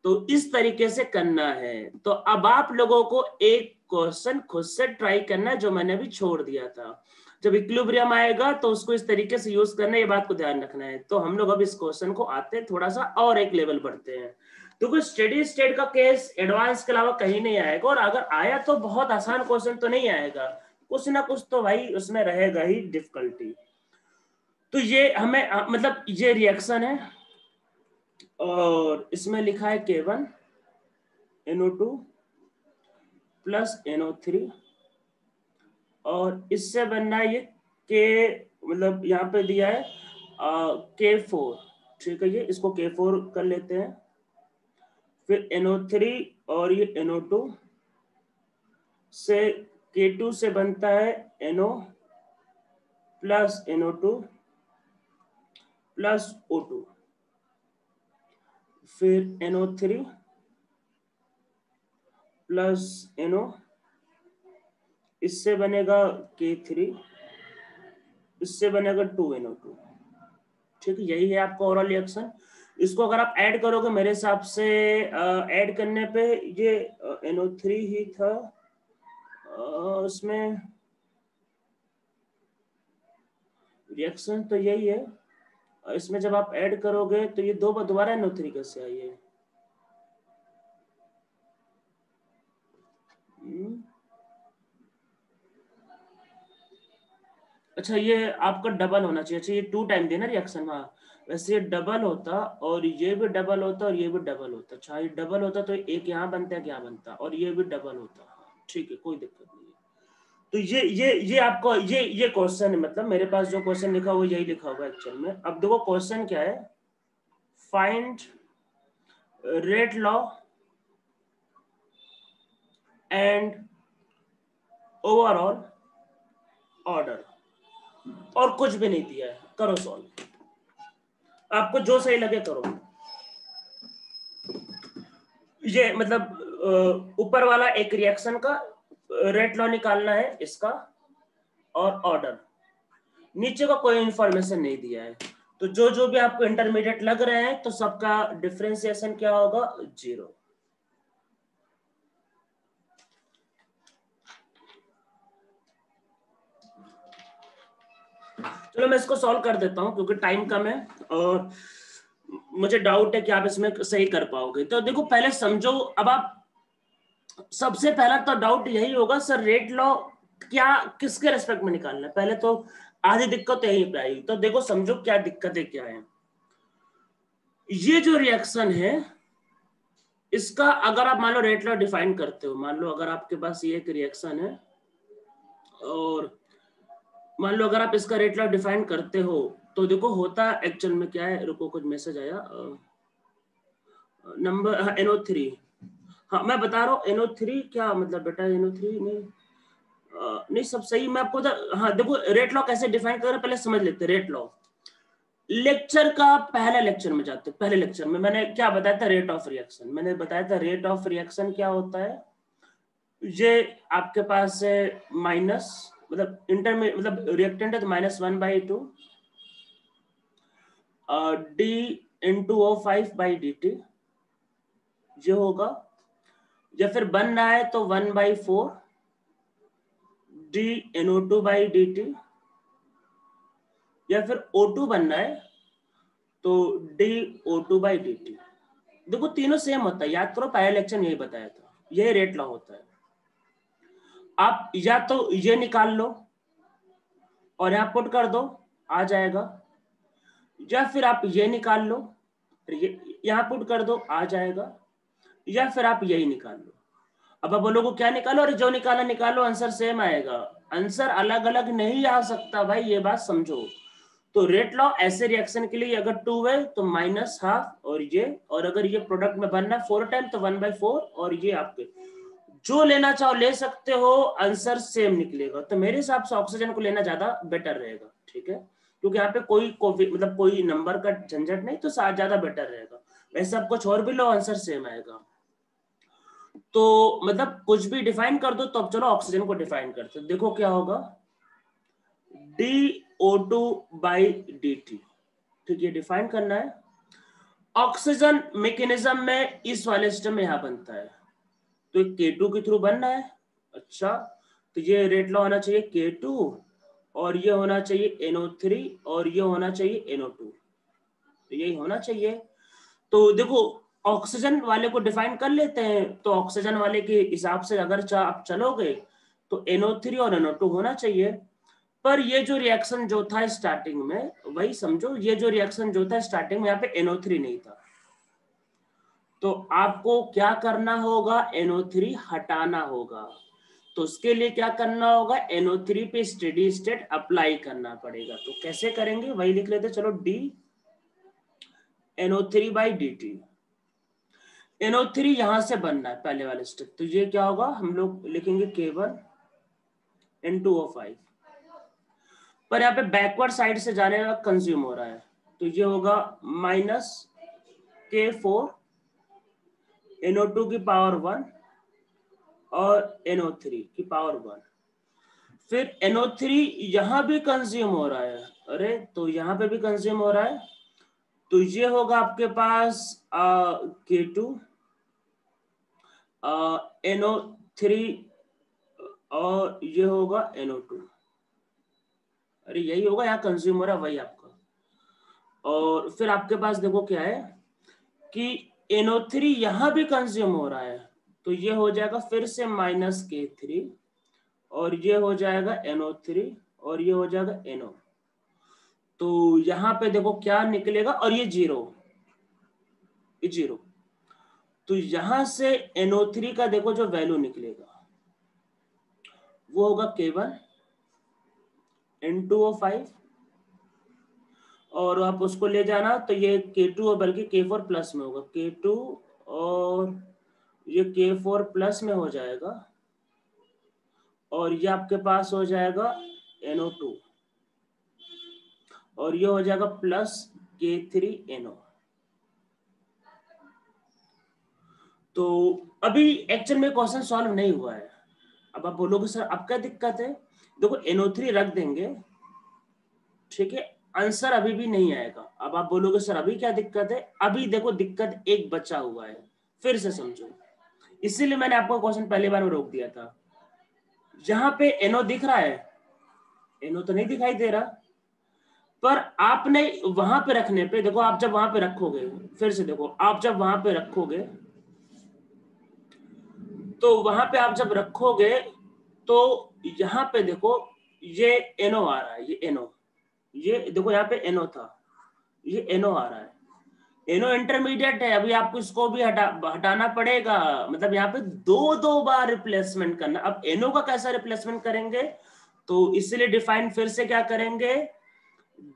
तो इस तरीके से करना है। तो अब आप लोगों को एक क्वेश्चन खुद से ट्राई करना है जो मैंने अभी छोड़ दिया था। जब इक्विलिब्रियम आएगा तो उसको इस तरीके से यूज करना है, ये बात को ध्यान रखना है। तो हम लोग अब इस क्वेश्चन को आते हैं थोड़ा सा और एक लेवल बढ़ते हैं। तो कोई स्टेडी स्टेट का केस एडवांस के अलावा कहीं नहीं आएगा, और अगर आया तो बहुत आसान क्वेश्चन तो नहीं आएगा, कुछ ना कुछ तो भाई उसमें रहेगा ही डिफिकल्टी। तो ये हमें मतलब ये रिएक्शन है, और इसमें लिखा है K1 NO2 प्लस NO3, और इससे बनना है ये K, मतलब यहाँ पे दिया है K4। ठीक है, ये इसको K4 कर लेते हैं, फिर NO3 और ये NO2 से K2 से बनता है NO plus NO2 plus O2, फिर NO3 प्लस NO, इससे बनेगा K3, इससे बनेगा 2NO2। ठीक है, यही है आपका ओवरऑल रिएक्शन। इसको अगर आप ऐड करोगे मेरे हिसाब से, ऐड करने पे ये NO3 ही था, उसमें रिएक्शन तो यही है। इसमें जब आप ऐड करोगे तो ये दो बार दोबारा NO3 कैसे आई है? अच्छा, ये आपका डबल होना चाहिए। अच्छा, ये 2 टाइम देना रिएक्शन। हाँ, वैसे ये डबल होता और ये भी डबल होता और ये भी डबल होता। अच्छा, ये डबल होता तो एक यहाँ बनता है, क्या बनता, और ये भी डबल होता। ठीक है, कोई दिक्कत नहीं है। तो ये आपको ये क्वेश्चन है, मतलब मेरे पास जो क्वेश्चन लिखा हुआ यही लिखा हुआ है एक्चुअल में। अब देखो क्वेश्चन क्या है, find rate law and overall order, और कुछ भी नहीं दिया है। करो सॉल्व, आपको जो सही लगे करो। ये मतलब ऊपर वाला एक रिएक्शन का रेट लॉ निकालना है इसका, और ऑर्डर। नीचे का कोई इंफॉर्मेशन नहीं दिया है, तो जो जो भी आपको इंटरमीडिएट लग रहे हैं तो सबका डिफरेंशिएशन क्या होगा, 0। चलो मैं इसको सॉल्व कर देता हूं क्योंकि टाइम कम है और मुझे डाउट है कि आप इसमें सही कर पाओगे। तो देखो पहले समझो, अब आप सबसे पहला तो डाउट यही होगा सर रेट लॉ क्या किसके रेस्पेक्ट में निकालना है। पहले तो आधी दिक्कत यहीं पे आई। तो देखो समझो क्या दिक्कतें क्या है। ये जो रिएक्शन है इसका अगर आप मान लो रेट लॉ डिफाइन करते हो, मान लो अगर आपके पास ये एक रिएक्शन है और मान लो अगर आप इसका रेट लॉ डिफाइन करते हो तो देखो होता एक्चुअल में क्या है। रुको, कुछ मैसेज आया, नंबर NO3। हाँ मैं बता रहा हूँ NO3 क्या मतलब बेटा, NO3 नहीं नहीं सब सही। मैं आपको हाँ देखो रेट लॉ कैसे डिफाइन कर रहे हैं पहले समझ लेते हैं। रेट लॉ लेक्चर का पहला लेक्चर में जाते, पहले लेक्चर में मैंने क्या बताया था, रेट ऑफ रिएक्शन। मैंने बताया था रेट ऑफ रिएक्शन क्या होता है। ये आपके पास है माइनस, मतलब इंटर में मतलब रिएक्टेंट है तो -1/2 D/O5/dt ये होगा, या फिर बन रहा है तो 1/4 DNO2/dt, या फिर O2 बनना है तो DO2/dt। देखो तीनों सेम होता है, याद करो पहले लेक्चर यही बताया था, यही रेट लॉ होता है। आप या तो ये निकाल लो और यहां पुट कर दो, आ जाएगा, या फिर आप ये निकाल लो यहां पुट कर दो, आ जाएगा, या फिर आप यही निकाल लो। अब आप बोलोगे क्या निकालो, और जो निकाला निकालो, आंसर सेम आएगा। आंसर अलग अलग नहीं आ सकता भाई, ये बात समझो। तो रेट लॉ ऐसे रिएक्शन के लिए अगर 2 है तो -12 और ये, और अगर ये प्रोडक्ट में बनना 4 टाइम तो 1/4, और ये आपके जो लेना चाहो ले सकते हो, आंसर सेम निकलेगा। तो मेरे हिसाब से ऑक्सीजन को लेना ज्यादा बेटर रहेगा, ठीक है, क्योंकि यहाँ पे कोई मतलब कोई नंबर का झंझट नहीं, तो ज्यादा बेटर रहेगा। वैसे आप कुछ और भी लो, आंसर सेम आएगा। तो मतलब कुछ भी डिफाइन कर दो, तो अब चलो ऑक्सीजन को डिफाइन करते, देखो क्या होगा, DO2/dt। ठीक है, डिफाइन करना है। ऑक्सीजन मैकेनिज्म में इस वाले सिस्टम में यहां बनता है तो K2 के थ्रू बनना है। अच्छा, तो ये रेट लॉ होना चाहिए K2, और ये होना चाहिए NO3, और ये होना चाहिए NO2, तो यही होना चाहिए। तो देखो ऑक्सीजन वाले को डिफाइन कर लेते हैं, तो ऑक्सीजन वाले के हिसाब से अगर आप चलोगे तो NO3 और NO2 होना चाहिए। पर ये जो रिएक्शन जो था स्टार्टिंग में, वही समझो, ये जो रिएक्शन जो था स्टार्टिंग में यहाँ पे NO3 नहीं था, तो आपको क्या करना होगा, NO3 हटाना होगा। तो उसके लिए क्या करना होगा, NO3 पे स्टेडी स्टेट अप्लाई करना पड़ेगा। तो कैसे करेंगे वही लिख लेते, चलो DNO3/dt। NO3 यहां से बनना है पहले वाले स्टेप, तो ये क्या होगा, हम लोग लिखेंगे K1N2O5, पर यहाँ पे बैकवर्ड साइड से जाने का कंज्यूम हो रहा है, तो ये होगा -K4NO2 की पावर 1 और NO3 की पावर 1। फिर NO3 यहां भी कंज्यूम हो रहा है, अरे तो यहां पे भी कंज्यूम हो रहा है, तो ये होगा आपके पास K2 NO3 और ये होगा NO2। अरे यही होगा, यहाँ कंज्यूम हो रहा है वही आपका। और फिर आपके पास देखो क्या है कि NO3 यहाँ भी कंज्यूम हो रहा है, तो ये हो जाएगा फिर से -K3 और ये हो जाएगा NO3 और ये हो जाएगा NO। तो यहाँ पे देखो क्या निकलेगा, और ये जीरो, तो यहां से NO3 का देखो जो वैल्यू निकलेगा वो होगा K1 N2O5, और आप उसको ले जाना तो ये K2 और बल्कि K4 प्लस में होगा, K2 और ये K4 प्लस में हो जाएगा, और ये आपके पास हो जाएगा NO2 और ये हो जाएगा प्लस K3NO। तो अभी एक्चुअल में क्वेश्चन सॉल्व नहीं हुआ है। अब आप बोलोगे सर अब क्या दिक्कत है, देखो NO3 रख देंगे, ठीक है, आंसर अभी भी नहीं आएगा। अब आप बोलोगे सर अभी क्या दिक्कत है, अभी देखो दिक्कत एक बचा हुआ है, फिर से समझो, इसीलिए मैंने आपको क्वेश्चन पहली बार में रोक दिया था। यहाँ पे NO दिख रहा है, NO तो नहीं दिखाई दे रहा, पर आपने वहां पे रखने पे देखो, आप जब वहां पे रखोगे, फिर से देखो, आप जब वहां पे रखोगे तो वहां पे आप जब रखोगे तो यहाँ पे देखो ये NO आ रहा है, ये NO, ये देखो यहाँ पे NO था, ये NO आ रहा है, NO इंटरमीडिएट है, अभी आपको इसको भी हटाना पड़ेगा, मतलब यहाँ पे दो बार रिप्लेसमेंट करना। अब NO का कैसा रिप्लेसमेंट करेंगे, तो इसलिए डिफाइन फिर से क्या करेंगे,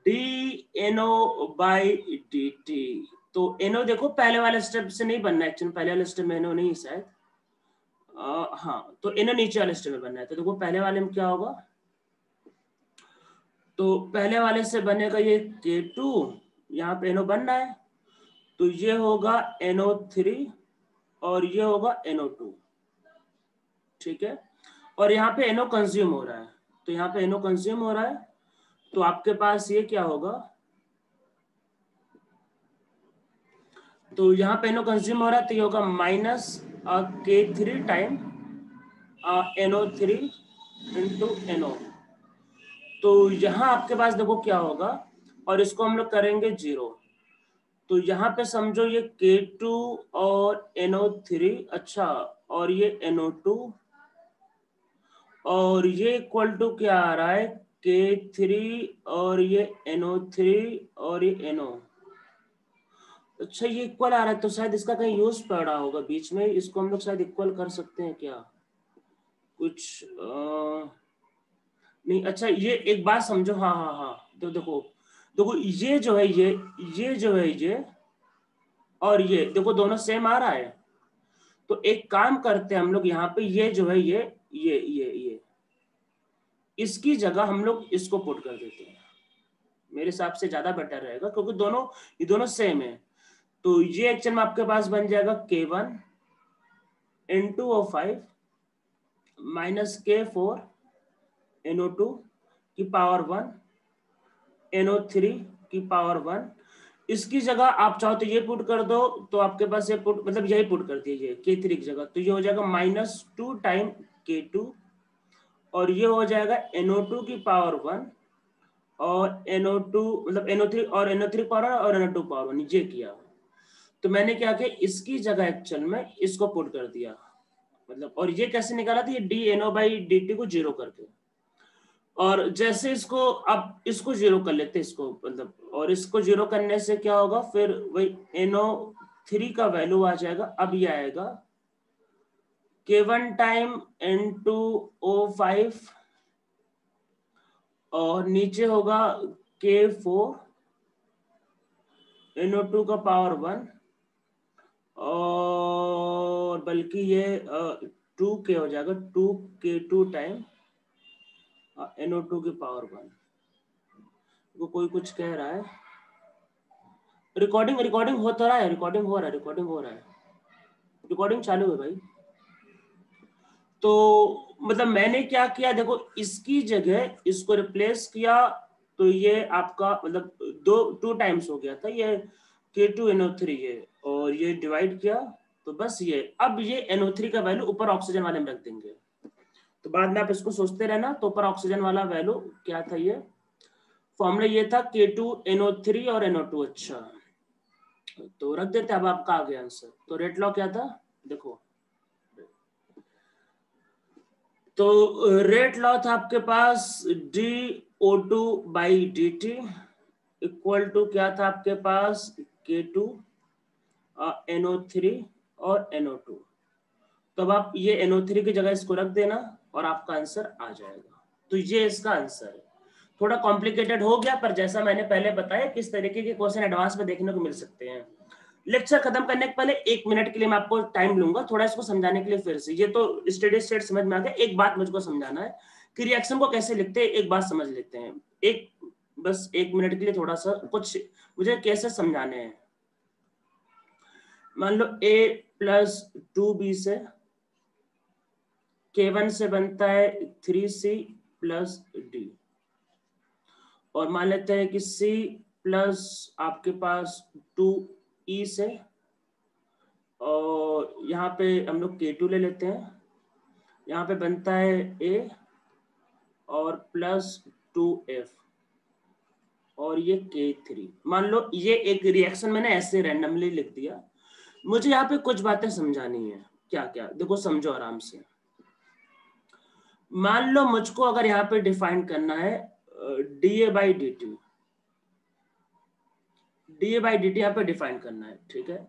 DNO/DT। तो NO देखो पहले वाले स्टेप से नहीं बनना है, एक्चुअली पहले वाले स्टेप में NO नहीं शायद, हाँ, तो NO नीचे वाले स्टेप में बनना है। तो देखो पहले वाले में क्या होगा, तो पहले वाले से बनेगा ये K2, यहाँ पे NO बन रहा है, तो ये होगा NO3 और ये होगा NO2, ठीक है, और यहाँ पे NO कंज्यूम हो रहा है, तो यहाँ पे NO कंज्यूम हो रहा है, तो आपके पास ये क्या होगा, तो यहाँ पे NO कंज्यूम हो रहा है, तो ये होगा -K3 time NO3 into NO। तो यहाँ आपके पास देखो क्या होगा, और इसको हम लोग करेंगे 0, तो यहाँ पे समझो ये K2 और NO3, अच्छा, और ये NO2, और ये इक्वल टू क्या आ रहा है, K3 और ये NO3 और ये NO, अच्छा ये इक्वल आ रहा है, तो शायद इसका कहीं यूज पड़ा होगा बीच में, इसको हम लोग शायद इक्वल कर सकते हैं क्या, कुछ नहीं, अच्छा ये एक बात समझो, हाँ हाँ हाँ, तो देखो देखो ये जो है ये जो है ये, और ये देखो दोनों सेम आ रहा है, तो एक काम करते हैं हम लोग, यहाँ पे ये जो है ये इसकी जगह हम लोग इसको पुट कर देते हैं, मेरे हिसाब से ज्यादा बेटर रहेगा, क्योंकि ये दोनों सेम है। तो ये एक्चुअल में आपके पास बन जाएगा K1 N2O5 -K4 NO2 की पावर 1 NO3 की पावर 1, इसकी जगह आप चाहो तो ये पुट कर दो, तो आपके पास ये पुट मतलब यही पुट कर दीजिए K3 की जगह, तो ये हो जाएगा -2 टाइम K2 और ये हो जाएगा NO2 की पावर 1 और NO2 मतलब NO3 और NO3 पावर और NO2 पावर 1, ये किया। तो मैंने क्या किया, इसकी जगह एक्चुअल में इसको पुट कर दिया, मतलब, और ये कैसे निकाला था, ये DNO/DT को 0 करके, और जैसे इसको अब इसको 0 कर लेते इसको, मतलब, और इसको 0 करने से क्या होगा, फिर वही NO3 का वैल्यू आ जाएगा, अब ये आएगा K1 टाइम N2O5 और नीचे होगा K4 NO2 का पावर 1 और बल्कि ये 2K हो जाएगा, 2K2 टाइम NO2 की पावर 1। वो कोई कुछ कह रहा है, रिकॉर्डिंग हो तो रहा है, रिकॉर्डिंग हो रहा है, रिकॉर्डिंग चालू है भाई। तो मतलब मैंने क्या किया, देखो इसकी जगह इसको रिप्लेस किया, तो ये आपका मतलब 2 टाइम्स हो गया था ये, K2NO3 है और ये डिवाइड किया तो बस ये, अब ये NO3 का वैल्यू ऊपर ऑक्सीजन वाले में रख देंगे, तो बाद में आप इसको सोचते रहना। तो ऊपर ऑक्सीजन वाला वैल्यू क्या था, ये फॉर्मूला ये था K2NO3 और NO2। अच्छा तो रख देते, अब आपका आ गया आंसर। तो रेट लॉ क्या था देखो, तो रेट लॉ था आपके पास DO2/dt इक्वल टू क्या था आपके पास K2NO3 और NO2। तो अब आप ये NO3 की जगह इसको रख देना और आपका आंसर आ जाएगा। तो ये इसका आंसर है। थोड़ा कॉम्प्लिकेटेड हो गया, पर जैसा मैंने पहले बताया किस तरीके के क्वेश्चन एडवांस में देखने को मिल सकते हैं। लेक्चर खत्म करने के पहले 1 मिनट के लिए मैं आपको टाइम लूंगा थोड़ा इसको समझाने के लिए। फिर से ये तो स्टेडी स्टेट समझ में आ गया, एक बात मुझको समझाना है कि रिएक्शन को कैसे लिखते हैं। एक बात समझ लेते हैं, एक बस 1 मिनट के लिए थोड़ा सा कुछ मुझे कैसे समझाने हैं। मान लो A+2B से K1 से बनता है 3C+D, और मान लेते हैं कि C प्लस आपके पास 2E से, और यहाँ पे हम लोग K2 ले लेते हैं, यहाँ पे बनता है A और प्लस 2F और ये K3। मान लो ये एक रिएक्शन मैंने ऐसे रैंडमली लिख दिया। मुझे यहाँ पे कुछ बातें समझानी है। क्या क्या देखो, समझो आराम से। मान लो मुझको अगर यहाँ पे डिफाइन करना है DA/dt, DA/dt यहाँ पे डिफाइन करना है, ठीक है।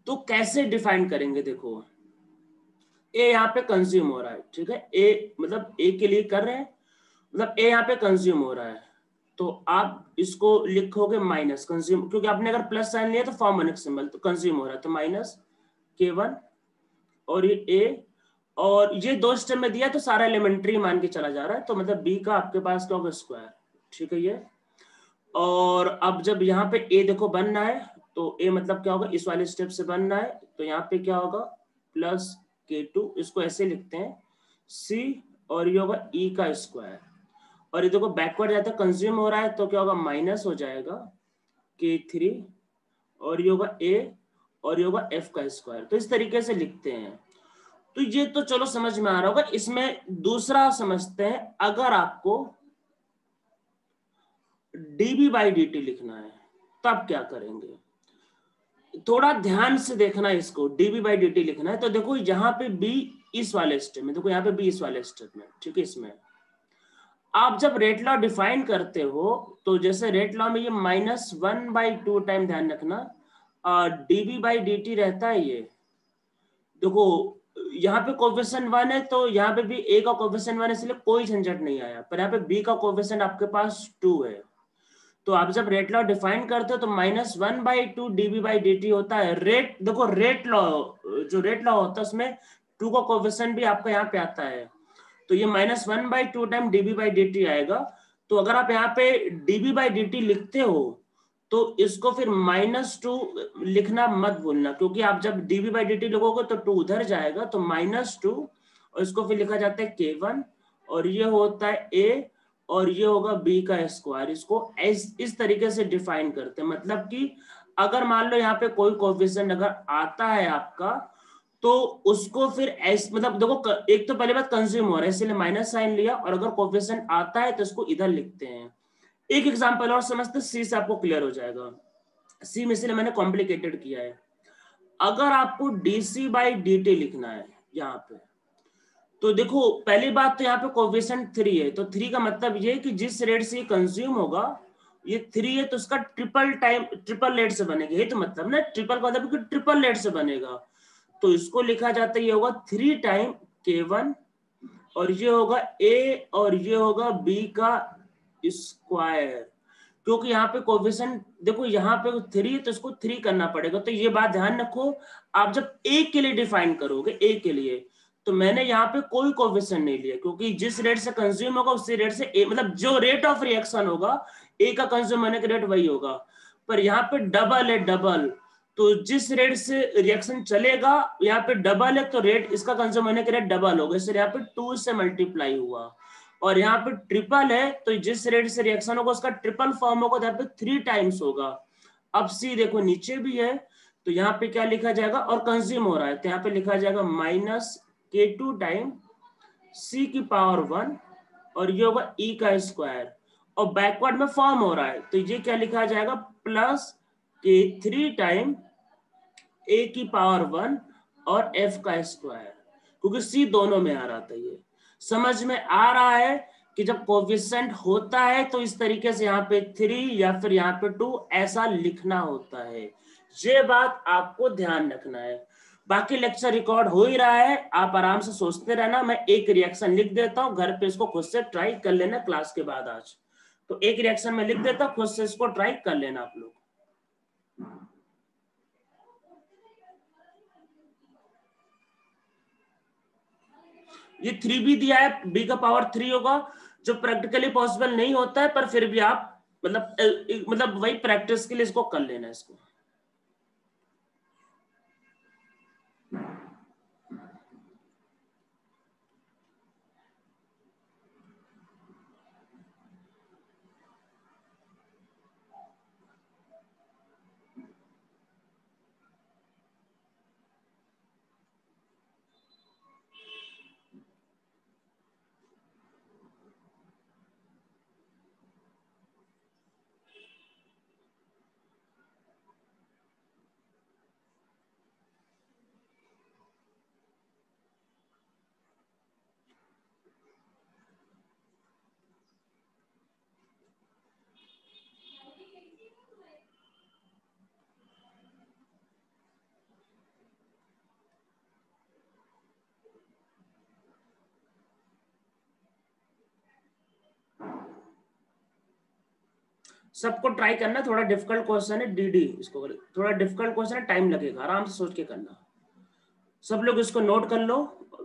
तो कैसे डिफाइन करेंगे, देखो ए यहाँ पे कंज्यूम हो रहा है, ठीक है। ए मतलब ए के लिए कर रहे हैं, मतलब ए यहाँ पे कंज्यूम हो रहा है, तो आप इसको लिखोगे माइनस कंज्यूम, क्योंकि आपने अगर प्लस साइन लिया तो फॉर्म होने सिंबल, तो कंज्यूम हो रहा है तो माइनस K1 और ये ए, और ये 2 स्टेप में दिया तो सारा एलिमेंट्री मान के चला जा रहा है, तो मतलब बी का आपके पास क्या होगा स्क्वायर, ठीक है ये। और अब जब यहाँ पे ए देखो बनना है, तो ए मतलब क्या होगा, इस वाले स्टेप से बनना है, तो यहाँ पे क्या होगा प्लस K2, इसको ऐसे लिखते हैं C, और ये होगा E का स्क्वायर, और ये देखो बैकवर्ड जाता है कंज्यूम हो रहा है, तो क्या होगा माइनस हो जाएगा K3, और ये होगा A, और ये होगा F का स्क्वायर। तो इस तरीके से लिखते हैं। तो ये तो चलो समझ में आ रहा होगा। इसमें दूसरा समझते हैं, अगर आपको dB/dt लिखना है तब क्या करेंगे, थोड़ा ध्यान से देखना इसको। dB/dt लिखना है तो देखो यहाँ पे B इस वाले स्टेप में, देखो यहाँ पे B इस वाले स्टेप में, ठीक है। इसमें आप जब रेट लॉ डिफाइन करते हो, तो जैसे रेट लॉ में ये -1/2 टाइम, ध्यान रखना dB/dt रहता है ये। देखो यहाँ पे कोफिशिएंट 1 है, तो यहाँ पे भी A का कोफिशिएंट 1 है, इसलिए कोई झंझट नहीं आया। पर यहाँ पे B का कोफिशिएंट आपके पास 2 है, तो आप जब रेट लॉ डिफाइन करते हो तो -1/2 dB/dt होता है। रेट देखो, रेट लॉ जो रेट लॉ होता है उसमें 2 का कोफिशिएंट भी आपका यहाँ पे आता है, तो ये -1/2 टाइम dB/dt आएगा। तो अगर आप यहाँ पे dB/dt लिखते हो तो इसको फिर -2 लिखना मत भूलना, क्योंकि आप जब dB/dt लिखोगे तो 2 उधर जाएगा, तो -2, और इसको फिर लिखा जाता है K1, और ये होता है A, और ये होगा B का स्क्वायर। इसको इस तरीके से डिफाइन करते हैं, मतलब कि अगर मान लो यहाँ पे कोई कोएफिशिएंट अगर आता है आपका, तो उसको फिर मतलब देखो, एक तो पहले बात कंज्यूम हो रहा है इसलिए माइनस साइन लिया, और अगर कोएफिशिएंट आता है तो इसको इधर लिखते हैं। एक एग्जांपल और समझते, सी से आपको क्लियर हो जाएगा। सी में इसलिए मैंने कॉम्प्लिकेटेड किया है। अगर आपको dC/dt लिखना है यहाँ पे, तो देखो पहली बात तो यहाँ पे कोएफिशिएंट 3 है, तो 3 का मतलब ये कि जिस रेट से कंज्यूम होगा, ये 3 है तो उसका ट्रिपल रेट से बनेगा। ये तो मतलब ना, ट्रिपल का मतलब कि ट्रिपल रेट से बनेगा, तो इसको लिखा जाता है, ये होगा 3 टाइम K1, और ये होगा A, और ये होगा B का स्क्वायर। क्योंकि यहाँ पे कोएफिशिएंट देखो, यहाँ पे 3 है तो इसको 3 करना पड़ेगा। तो ये बात ध्यान रखो, आप जब A के लिए डिफाइन करोगे, A के लिए, तो मैंने यहाँ पे कोई कोएफिशिएंट नहीं लिया, क्योंकि जिस रेट से कंज्यूम होगा उसी रेट से A, मतलब जो रेट ऑफ रिएक्शन होगा A का कंज्यूम होने का रेट वही होगा। पर यहाँ पे डबल है, डबल, तो जिस रेट से रिएक्शन चलेगा यहाँ पे डबल है, तो रेट इसका कंज्यूम होने का रेट डबल होगा, इसलिए यहाँ पे 2 से मल्टीप्लाई हुआ। और यहाँ पे ट्रिपल है, तो जिस रेट से रिएक्शन होगा उसका ट्रिपल फॉर्म होगा, तो यहाँ पे 3 टाइम्स होगा। अब सी देखो नीचे भी है, तो यहाँ पे क्या लिखा जाएगा, और कंज्यूम हो रहा है तो यहाँ पे लिखा जाएगा -k2 टाइम c की पावर 1, और ये होगा e का स्क्वायर, और बैकवर्ड में फॉर्म हो रहा है तो ये क्या लिखा जाएगा, +k3 टाइम a की पावर 1 और f का स्क्वायर, क्योंकि c दोनों में आ रहा था। ये समझ में आ रहा है कि जब कोफिशिएंट होता है तो इस तरीके से यहाँ पे 3 या फिर यहाँ पे 2 ऐसा लिखना होता है। ये बात आपको ध्यान रखना है। बाकी लेक्चर रिकॉर्ड हो ही रहा है, आप आराम से सोचते रहना। मैं एक रिएक्शन लिख देता हूँ, घर पे इसको खुद से ट्राई कर लेना क्लास के बाद। आज तो एक रिएक्शन में लिख देता हूँ, खुद से इसको ट्राई कर लेना आप लोग। ये 3 भी दिया है, b का पावर 3 होगा, जो प्रैक्टिकली पॉसिबल नहीं होता है, पर फिर भी आप मतलब वही प्रैक्टिस के लिए इसको कर लेना इसको। सबको ट्राई करना, थोड़ा डिफिकल्ट क्वेश्चन है, डीडी इसको थोड़ा डिफिकल्ट क्वेश्चन है, टाइम लगेगा, आराम से सोच के करना। सब लोग इसको नोट कर लो,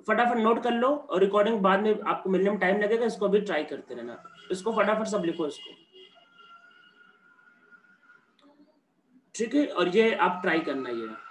फटाफट नोट कर लो, और रिकॉर्डिंग बाद में आपको मिलने में टाइम लगेगा, इसको भी ट्राई करते रहना। इसको फटाफट सब लिखो इसको, ठीक है, और ये आप ट्राई करना ये।